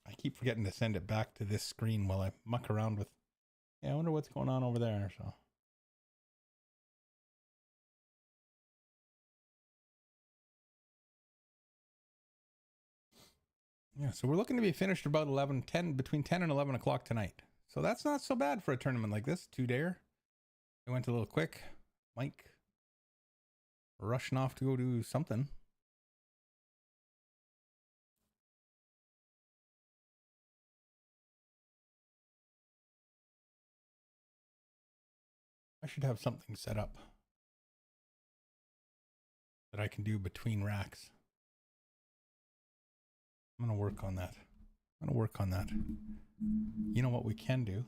I keep forgetting to send it back to this screen while I muck around with. Yeah, I wonder what's going on over there. So. Yeah, so we're looking to be finished about between 10 and 11 o'clock tonight. So that's not so bad for a tournament like this. 2-dayer. It went a little quick. Mike rushing off to go do something. I should have something set up that I can do between racks. I'm going to work on that. You know what we can do?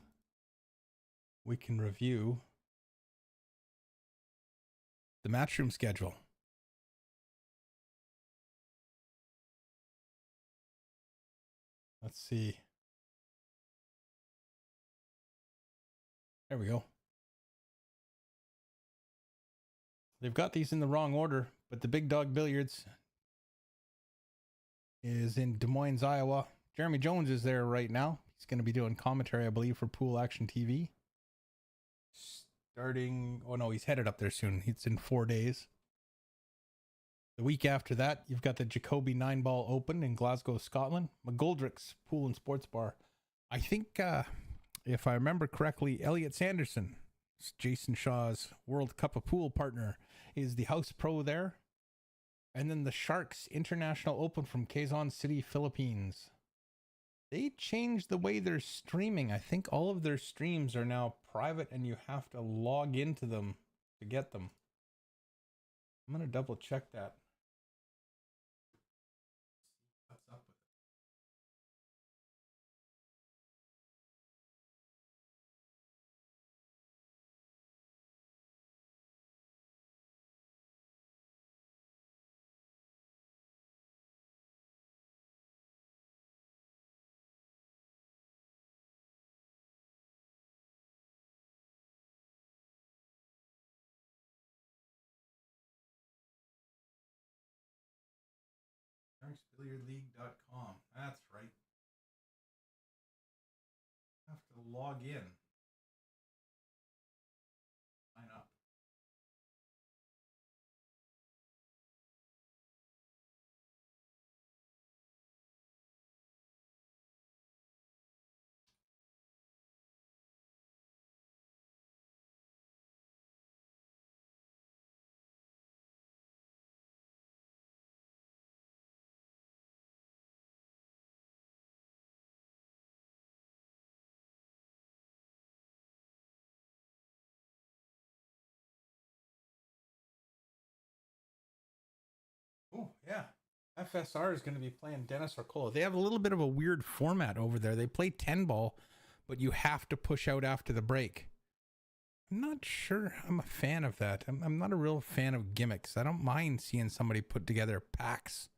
We can review the matchroom schedule. Let's see. There we go. They've got these in the wrong order, but the Big Dog Billiards is in Des Moines, Iowa. Jeremy Jones is there right now. He's going to be doing commentary, I believe, for Pool Action TV. He's headed up there soon. It's in 4 days. The week after that, you've got the Jacoby 9-Ball Open in Glasgow, Scotland. McGoldrick's Pool and Sports Bar. I think, if I remember correctly, Elliot Sanderson, Jason Shaw's World Cup of Pool partner, is the house pro there. And then the Sharks International Open from Quezon City, Philippines. They changed the way they're streaming. I think all of their streams are now private and you have to log into them to get them. I'm going to double check that. What's up with it? TITANsBilliardLeague.com. That's right. Have to log in. Sign up. Oh, yeah. FSR is going to be playing Dennis Arcola. They have a little bit of a weird format over there. They play 10 ball, but you have to push out after the break. I'm not sure I'm a fan of that. I'm not a real fan of gimmicks. I don't mind seeing somebody put together packs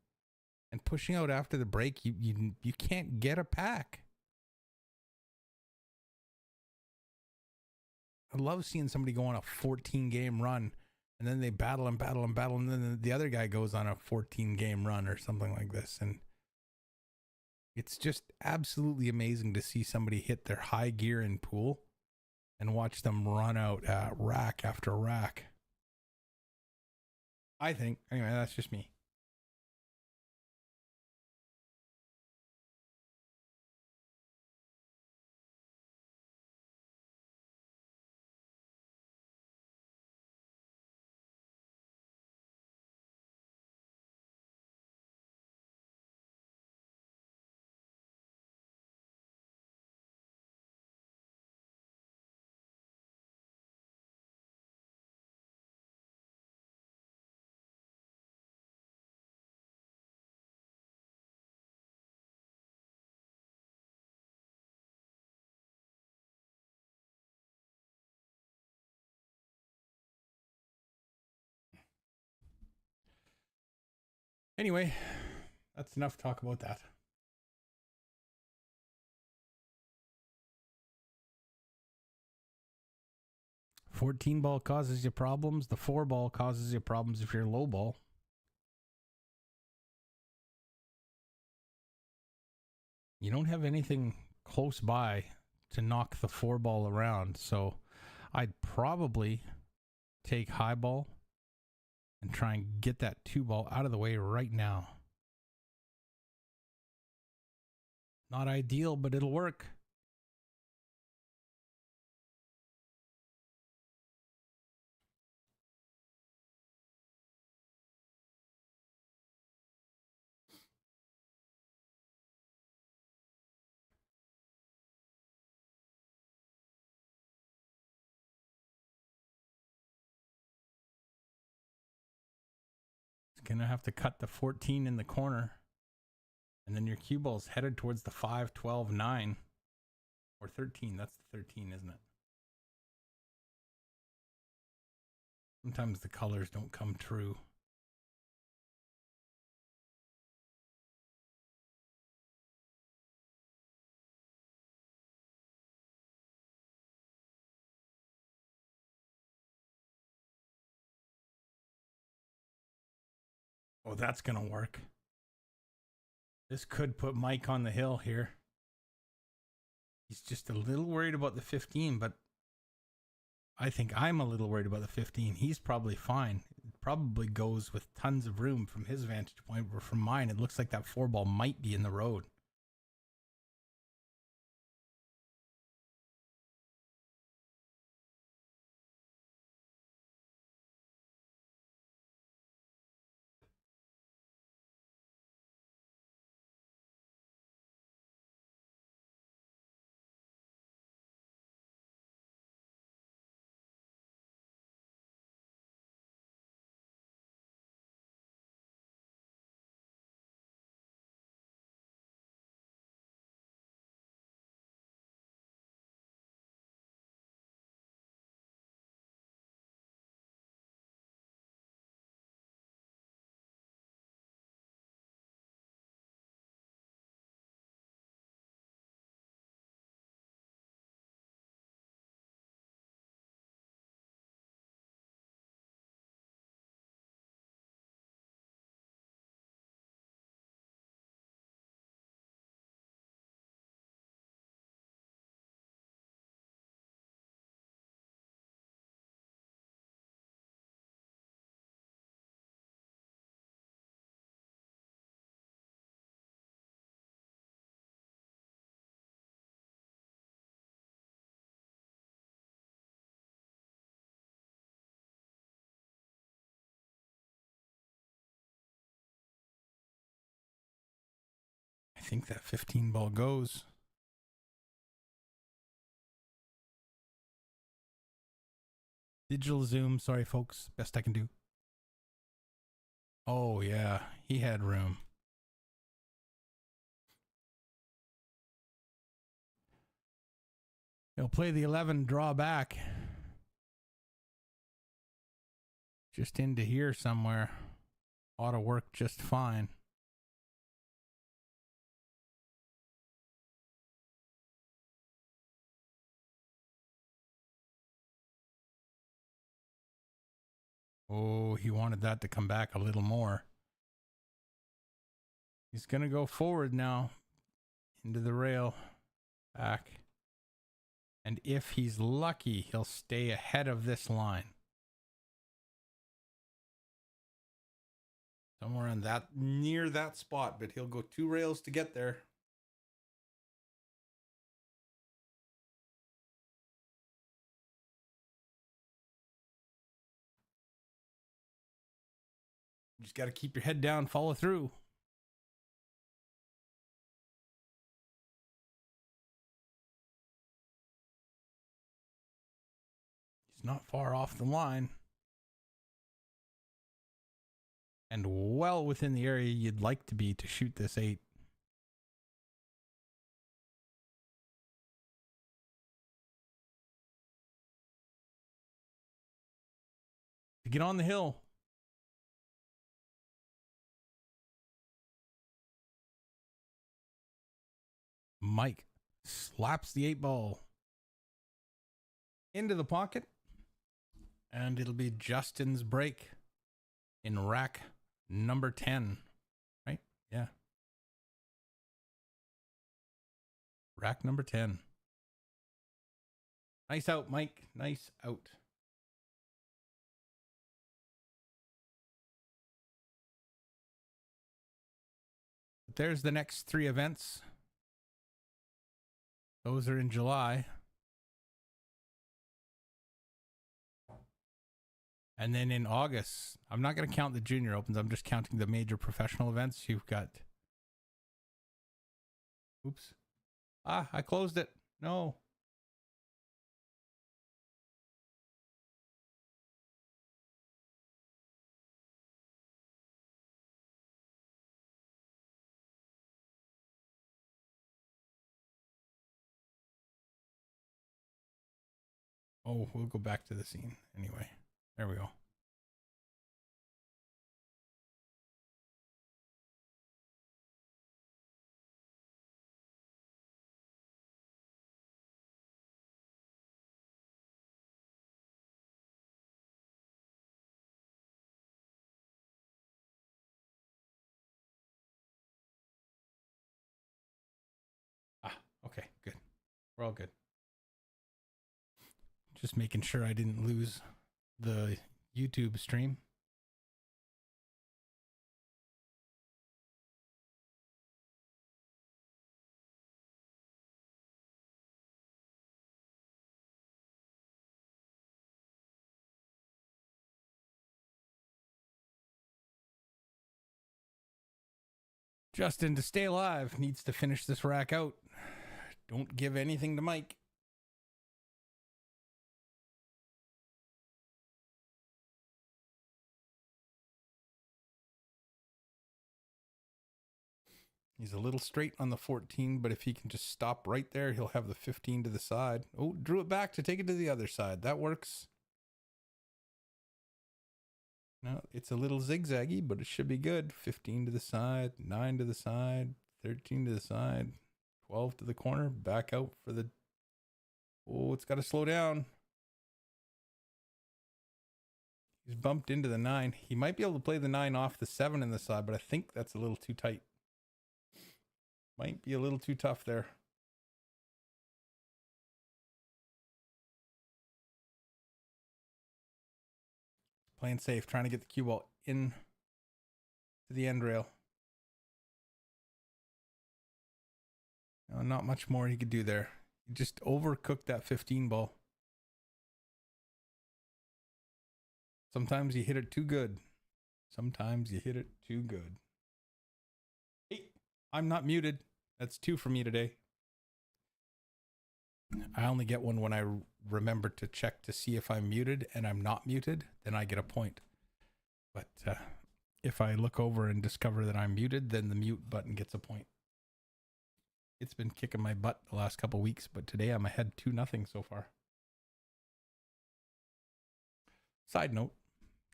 and pushing out after the break. You can't get a pack. I love seeing somebody go on a 14-game run and then they battle and battle and battle, and then the other guy goes on a 14-game run or something like this. And it's just absolutely amazing to see somebody hit their high gear in pool and watch them run out rack after rack. I think. Anyway, that's just me. Anyway, that's enough talk about that. $14 ball causes you problems. The 4 ball causes you problems if you're low ball. You don't have anything close by to knock the 4 ball around, so I'd probably take high ball and try and get that 2 ball out of the way right now. Not ideal, but it'll work. It's going to have to cut the 14 in the corner. And then your cue ball's headed towards the 5, 12, 9. Or 13. That's the 13, isn't it? Sometimes the colors don't come true. Oh, that's going to work. This could put Mike on the hill here. He's just a little worried about the 15, but I think I'm a little worried about the 15. He's probably fine. It probably goes with tons of room from his vantage point, but from mine, it looks like that 4 ball might be in the road. think that 15 ball goes. Digital zoom. Sorry, folks. Best I can do. Oh, yeah. He had room. He'll play the 11 draw back. Just into here somewhere. Ought to work just fine. Oh, he wanted that to come back a little more. He's going to go forward now. Into the rail. Back. And if he's lucky, he'll stay ahead of this line. Somewhere on that, near that spot, but he'll go 2 rails to get there. You just got to keep your head down, follow through. He's not far off the line. And well within the area you'd like to be to shoot this 8. To get on the hill. Mike slaps the 8 ball into the pocket. And it'll be Justin's break in rack number 10. Right? Yeah. Rack number 10. Nice out, Mike. Nice out. There's the next 3 events. Those are in July. And then in August, I'm not going to count the junior opens. I'm just counting the major professional events. You've got... Oops. I closed it. No. Oh, we'll go back to the scene anyway. There we go. Okay, good. We're all good. Just making sure I didn't lose the YouTube stream. Justin, to stay alive, needs to finish this rack out. Don't give anything to Mike. He's a little straight on the 14, but if he can just stop right there, he'll have the 15 to the side. Oh, drew it back to take it to the other side. That works. No, it's a little zigzaggy, but it should be good. 15 to the side, 9 to the side, 13 to the side, 12 to the corner, back out for the... Oh, it's got to slow down. He's bumped into the 9. He might be able to play the 9 off the 7 in the side, but I think that's a little too tight. Might be a little too tough there. Playing safe, trying to get the cue ball in to the end rail. No, not much more he could do there. He just overcooked that 15 ball. Sometimes you hit it too good. Sometimes you hit it too good. Hey, I'm not muted. That's 2 for me today. I only get one when I remember to check to see if I'm muted, and I'm not muted, then I get a point. But if I look over and discover that I'm muted, then the mute button gets a point. It's been kicking my butt the last couple weeks, but today I'm ahead 2-0 so far. Side note,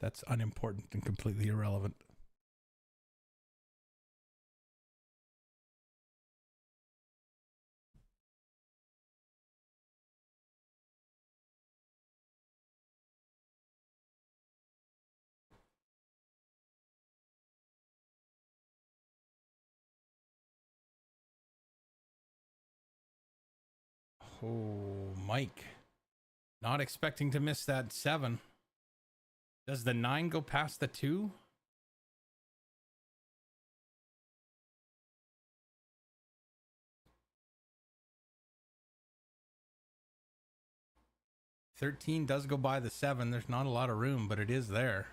that's unimportant and completely irrelevant. Oh, Mike. Not expecting to miss that 7. Does the 9 go past the 2? $13 does go by the 7. There's not a lot of room, but it is there.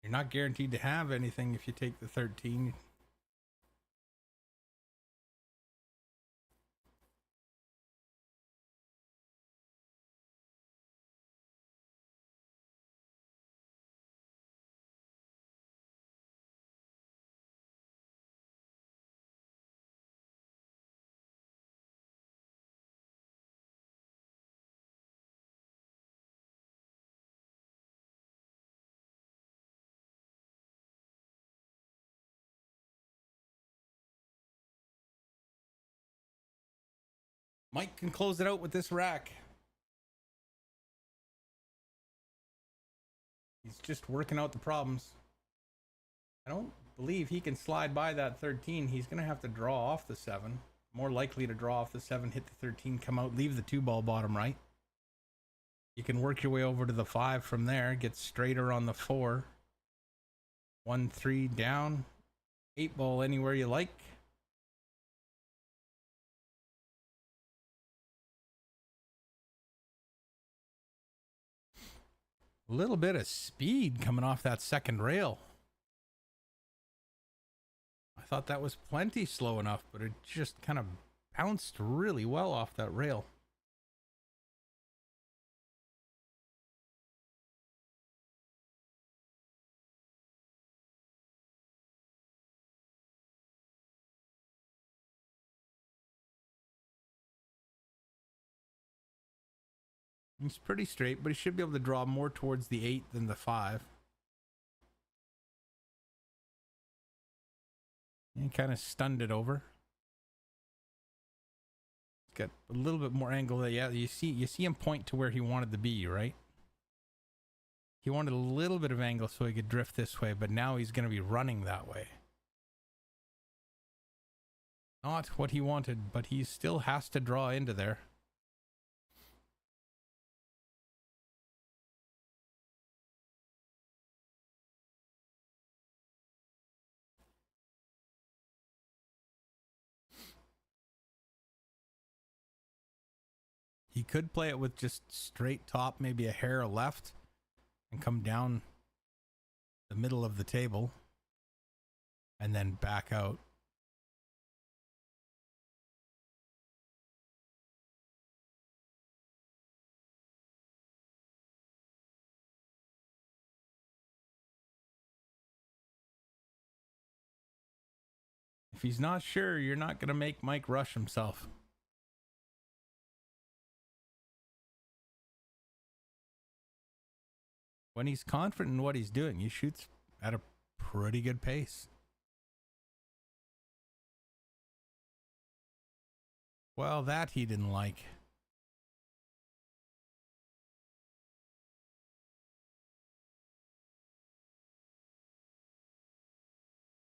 You're not guaranteed to have anything if you take the 13. Mike can close it out with this rack. He's just working out the problems. I don't believe he can slide by that 13. He's going to have to draw off the 7. More likely to draw off the 7, hit the 13, come out, leave the 2-ball bottom right. You can work your way over to the 5 from there, get straighter on the 4. 1-3 down. 8-ball anywhere you like. A little bit of speed coming off that second rail. I thought that was plenty slow enough, but it just kind of bounced really well off that rail. He's pretty straight, but he should be able to draw more towards the 8 than the 5. He kind of stunned it over. He's got a little bit more angle there. Yeah, you see him point to where he wanted to be, right? He wanted a little bit of angle so he could drift this way, but now he's going to be running that way. Not what he wanted, but he still has to draw into there. He could play it with just straight top, maybe a hair left, and come down the middle of the table and then back out. If he's not sure, you're not going to make Mike rush himself. When he's confident in what he's doing, he shoots at a pretty good pace. Well, that he didn't like.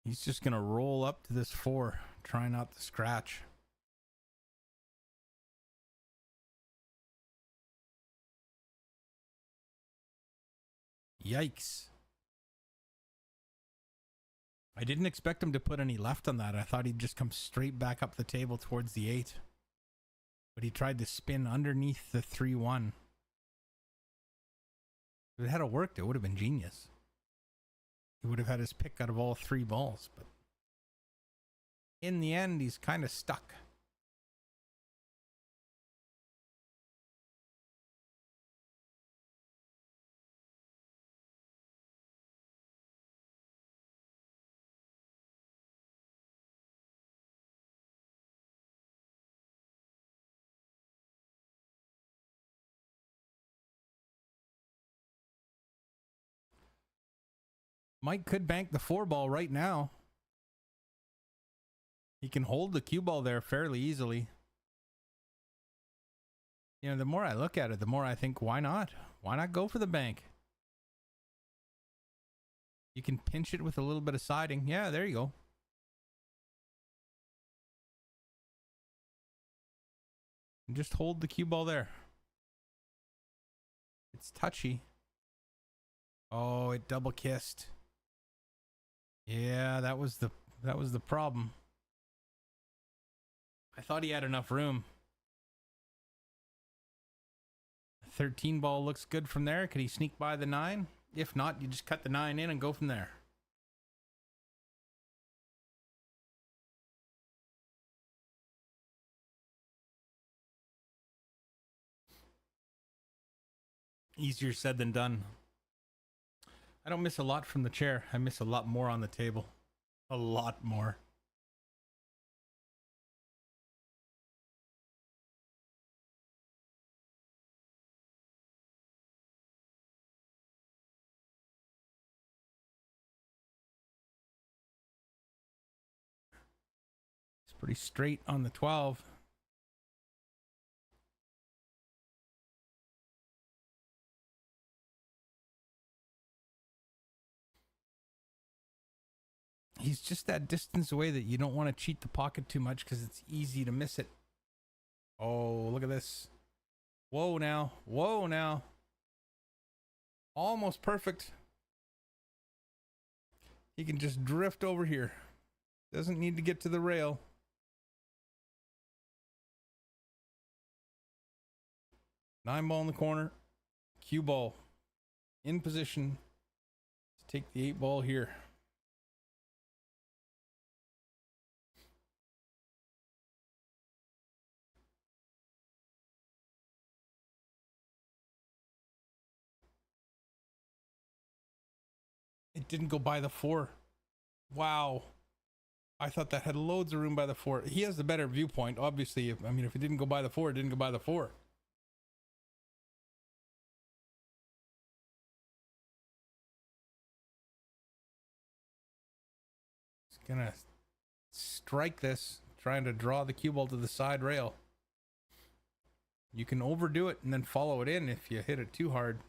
He's just going to roll up to this 4, try not to scratch. Yikes. I didn't expect him to put any left on that. I thought he'd just come straight back up the table towards the 8. But he tried to spin underneath the 3-1. If it had worked, it would have been genius. He would have had his pick out of all 3 balls, but in the end, he's kind of stuck. Mike could bank the 4 ball right now. He can hold the cue ball there fairly easily. You know, the more I look at it, the more I think, why not? Why not go for the bank? You can pinch it with a little bit of siding. Yeah, there you go. And just hold the cue ball there. It's touchy. Oh, it double kissed. Yeah, that was the problem. I thought he had enough room. 13 ball looks good from there. Could he sneak by the 9? If not, you just cut the 9 in and go from there. Easier said than done. I don't miss a lot from the chair. I miss a lot more on the table. A lot more. It's pretty straight on the 12. He's just that distance away that you don't want to cheat the pocket too much because it's easy to miss it. Oh, look at this. Whoa now. Whoa now. Almost perfect. He can just drift over here. Doesn't need to get to the rail. Nine ball in the corner. Cue ball in position to take the 8 ball here. It didn't go by the 4. Wow. I thought that had loads of room by the 4. He has the better viewpoint, obviously. If it didn't go by the 4, it didn't go by the 4. It's gonna strike this, trying to draw the cue ball to the side rail. You can overdo it and then follow it in if you hit it too hard.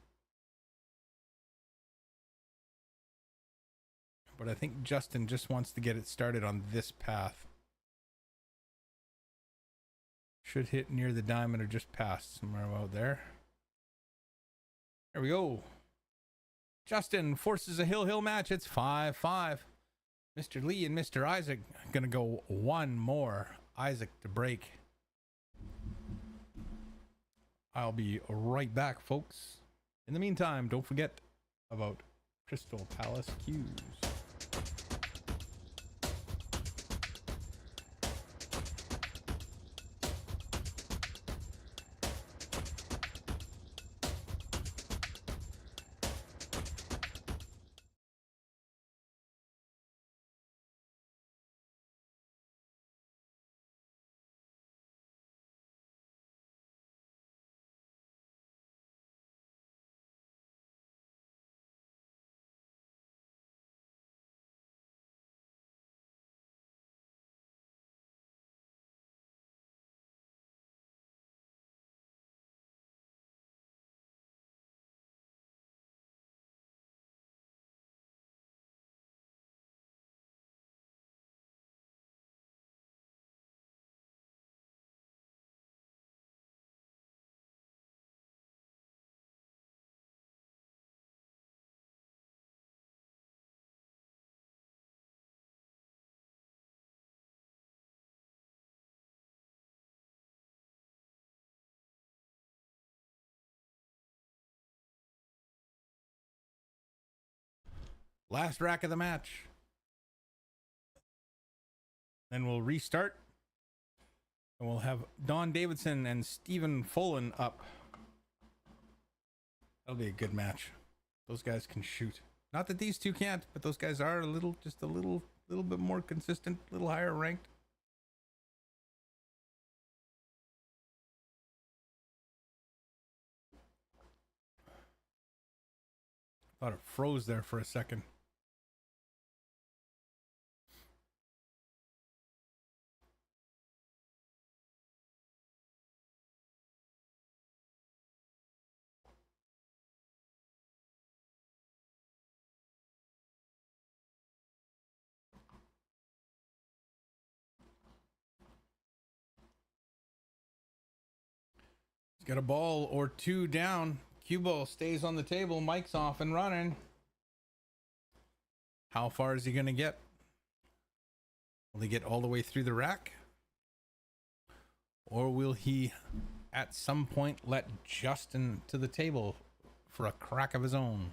But I think Justin just wants to get it started on this path. Should hit near the diamond or just past, somewhere about there. There we go. Justin forces a hill match. It's 5-5. Mr. Lee and Mr. Isaac gonna go one more. Isaac to break. I'll be right back, folks. In the meantime, don't forget about Crystal Palace cues. Last rack of the match. Then we'll restart. And we'll have Don Davidson and Stephen Follin up. That'll be a good match. Those guys can shoot. Not that these two can't, but those guys are just a little bit more consistent, a little higher ranked. Thought it froze there for a second. He's got a ball or two down. Cue ball stays on the table. Mike's off and running. How far is he going to get? Will he get all the way through the rack? Or will he at some point let Justin to the table for a crack of his own?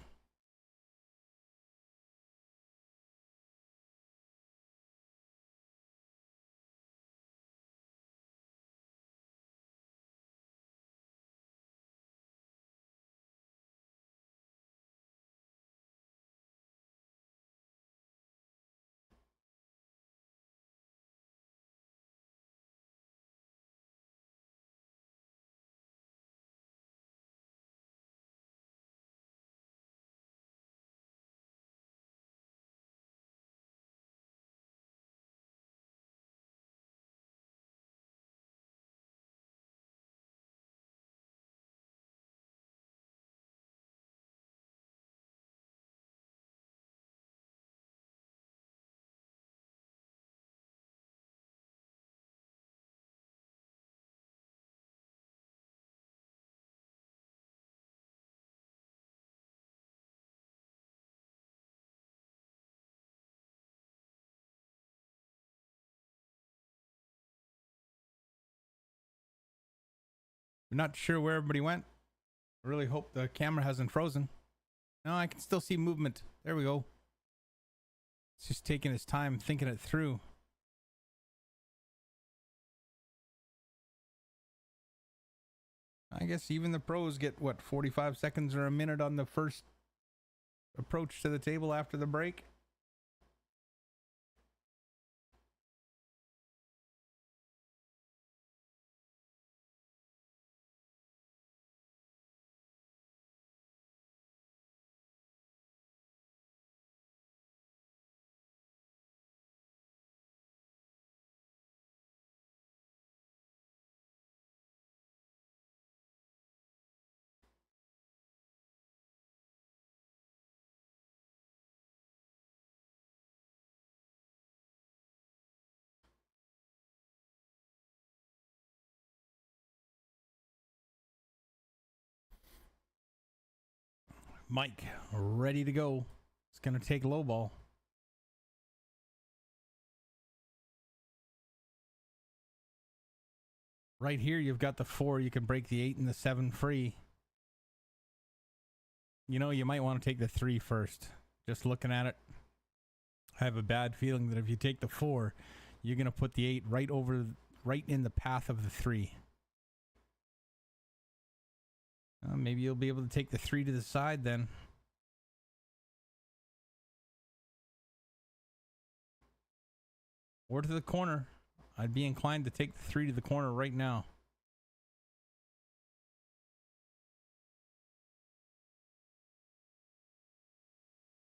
I'm not sure where everybody went. I really hope the camera hasn't frozen. No, I can still see movement. There we go. It's just taking his time thinking it through. I guess even the pros get, what, 45 seconds or a minute on the first approach to the table after the break? Mike, ready to go. It's going to take low ball. Right here, you've got the 4. You can break the 8 and the 7 free. You know, you might want to take the 3 first. Just looking at it, I have a bad feeling that if you take the 4, you're going to put the 8 right in the path of the 3. Maybe you'll be able to take the 3 to the side then. Or to the corner. I'd be inclined to take the 3 to the corner right now.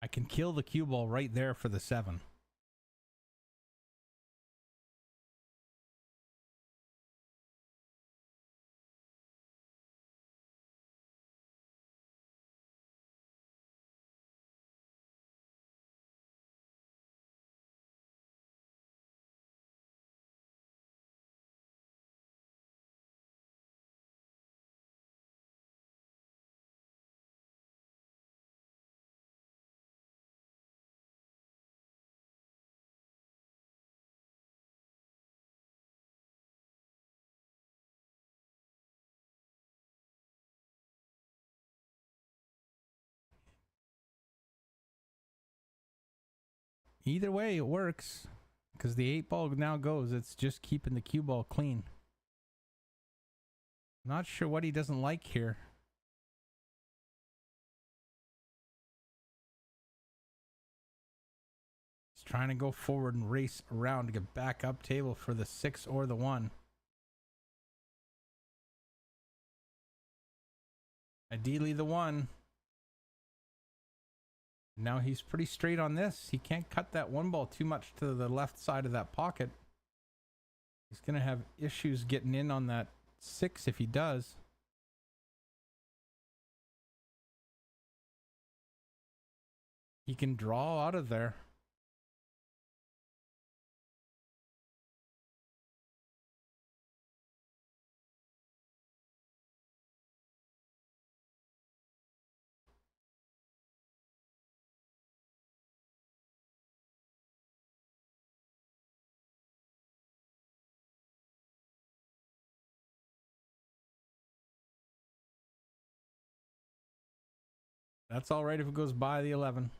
I can kill the cue ball right there for the 7. Either way, it works. Because the 8-ball now goes. It's just keeping the cue ball clean. Not sure what he doesn't like here. He's trying to go forward and race around to get back up table for the 6 or the 1. Ideally the 1. Now he's pretty straight on this. He can't cut that 1 ball too much to the left side of that pocket. He's going to have issues getting in on that 6 if he does. He can draw out of there. That's all right if it goes by the 11.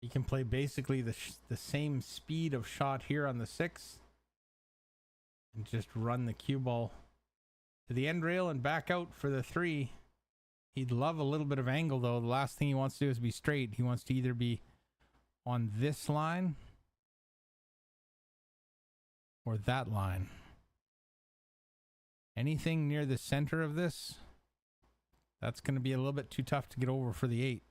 He can play basically the same speed of shot here on the 6 and just run the cue ball to the end rail and back out for the 3. He'd love a little bit of angle, though. The last thing he wants to do is be straight. He wants to either be on this line or that line. Anything near the center of this, that's going to be a little bit too tough to get over for the 8.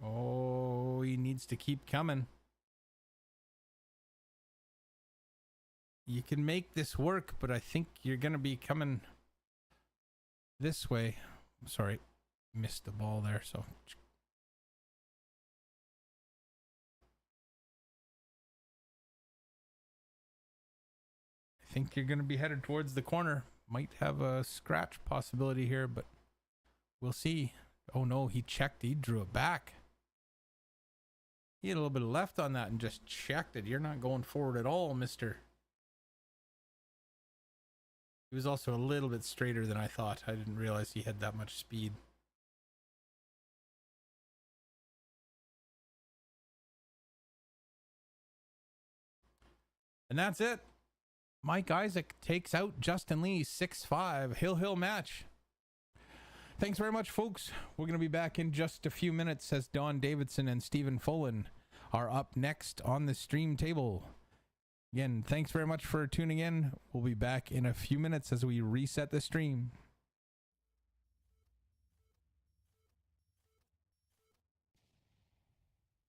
Oh, he needs to keep coming. You can make this work, but I think you're going to be coming this way. Sorry, missed the ball there. So I think you're going to be headed towards the corner. Might have a scratch possibility here, but we'll see. Oh no, he checked. He drew it back. He had a little bit of left on that and just checked it. You're not going forward at all, mister. He was also a little bit straighter than I thought. I didn't realize he had that much speed. And that's it. Mike Isaac takes out Justin Lee 6-5. Hill match. Thanks very much, folks. We're going to be back in just a few minutes as Don Davidson and Stephen Fullen are up next on the stream table. Again, thanks very much for tuning in. We'll be back in a few minutes as we reset the stream.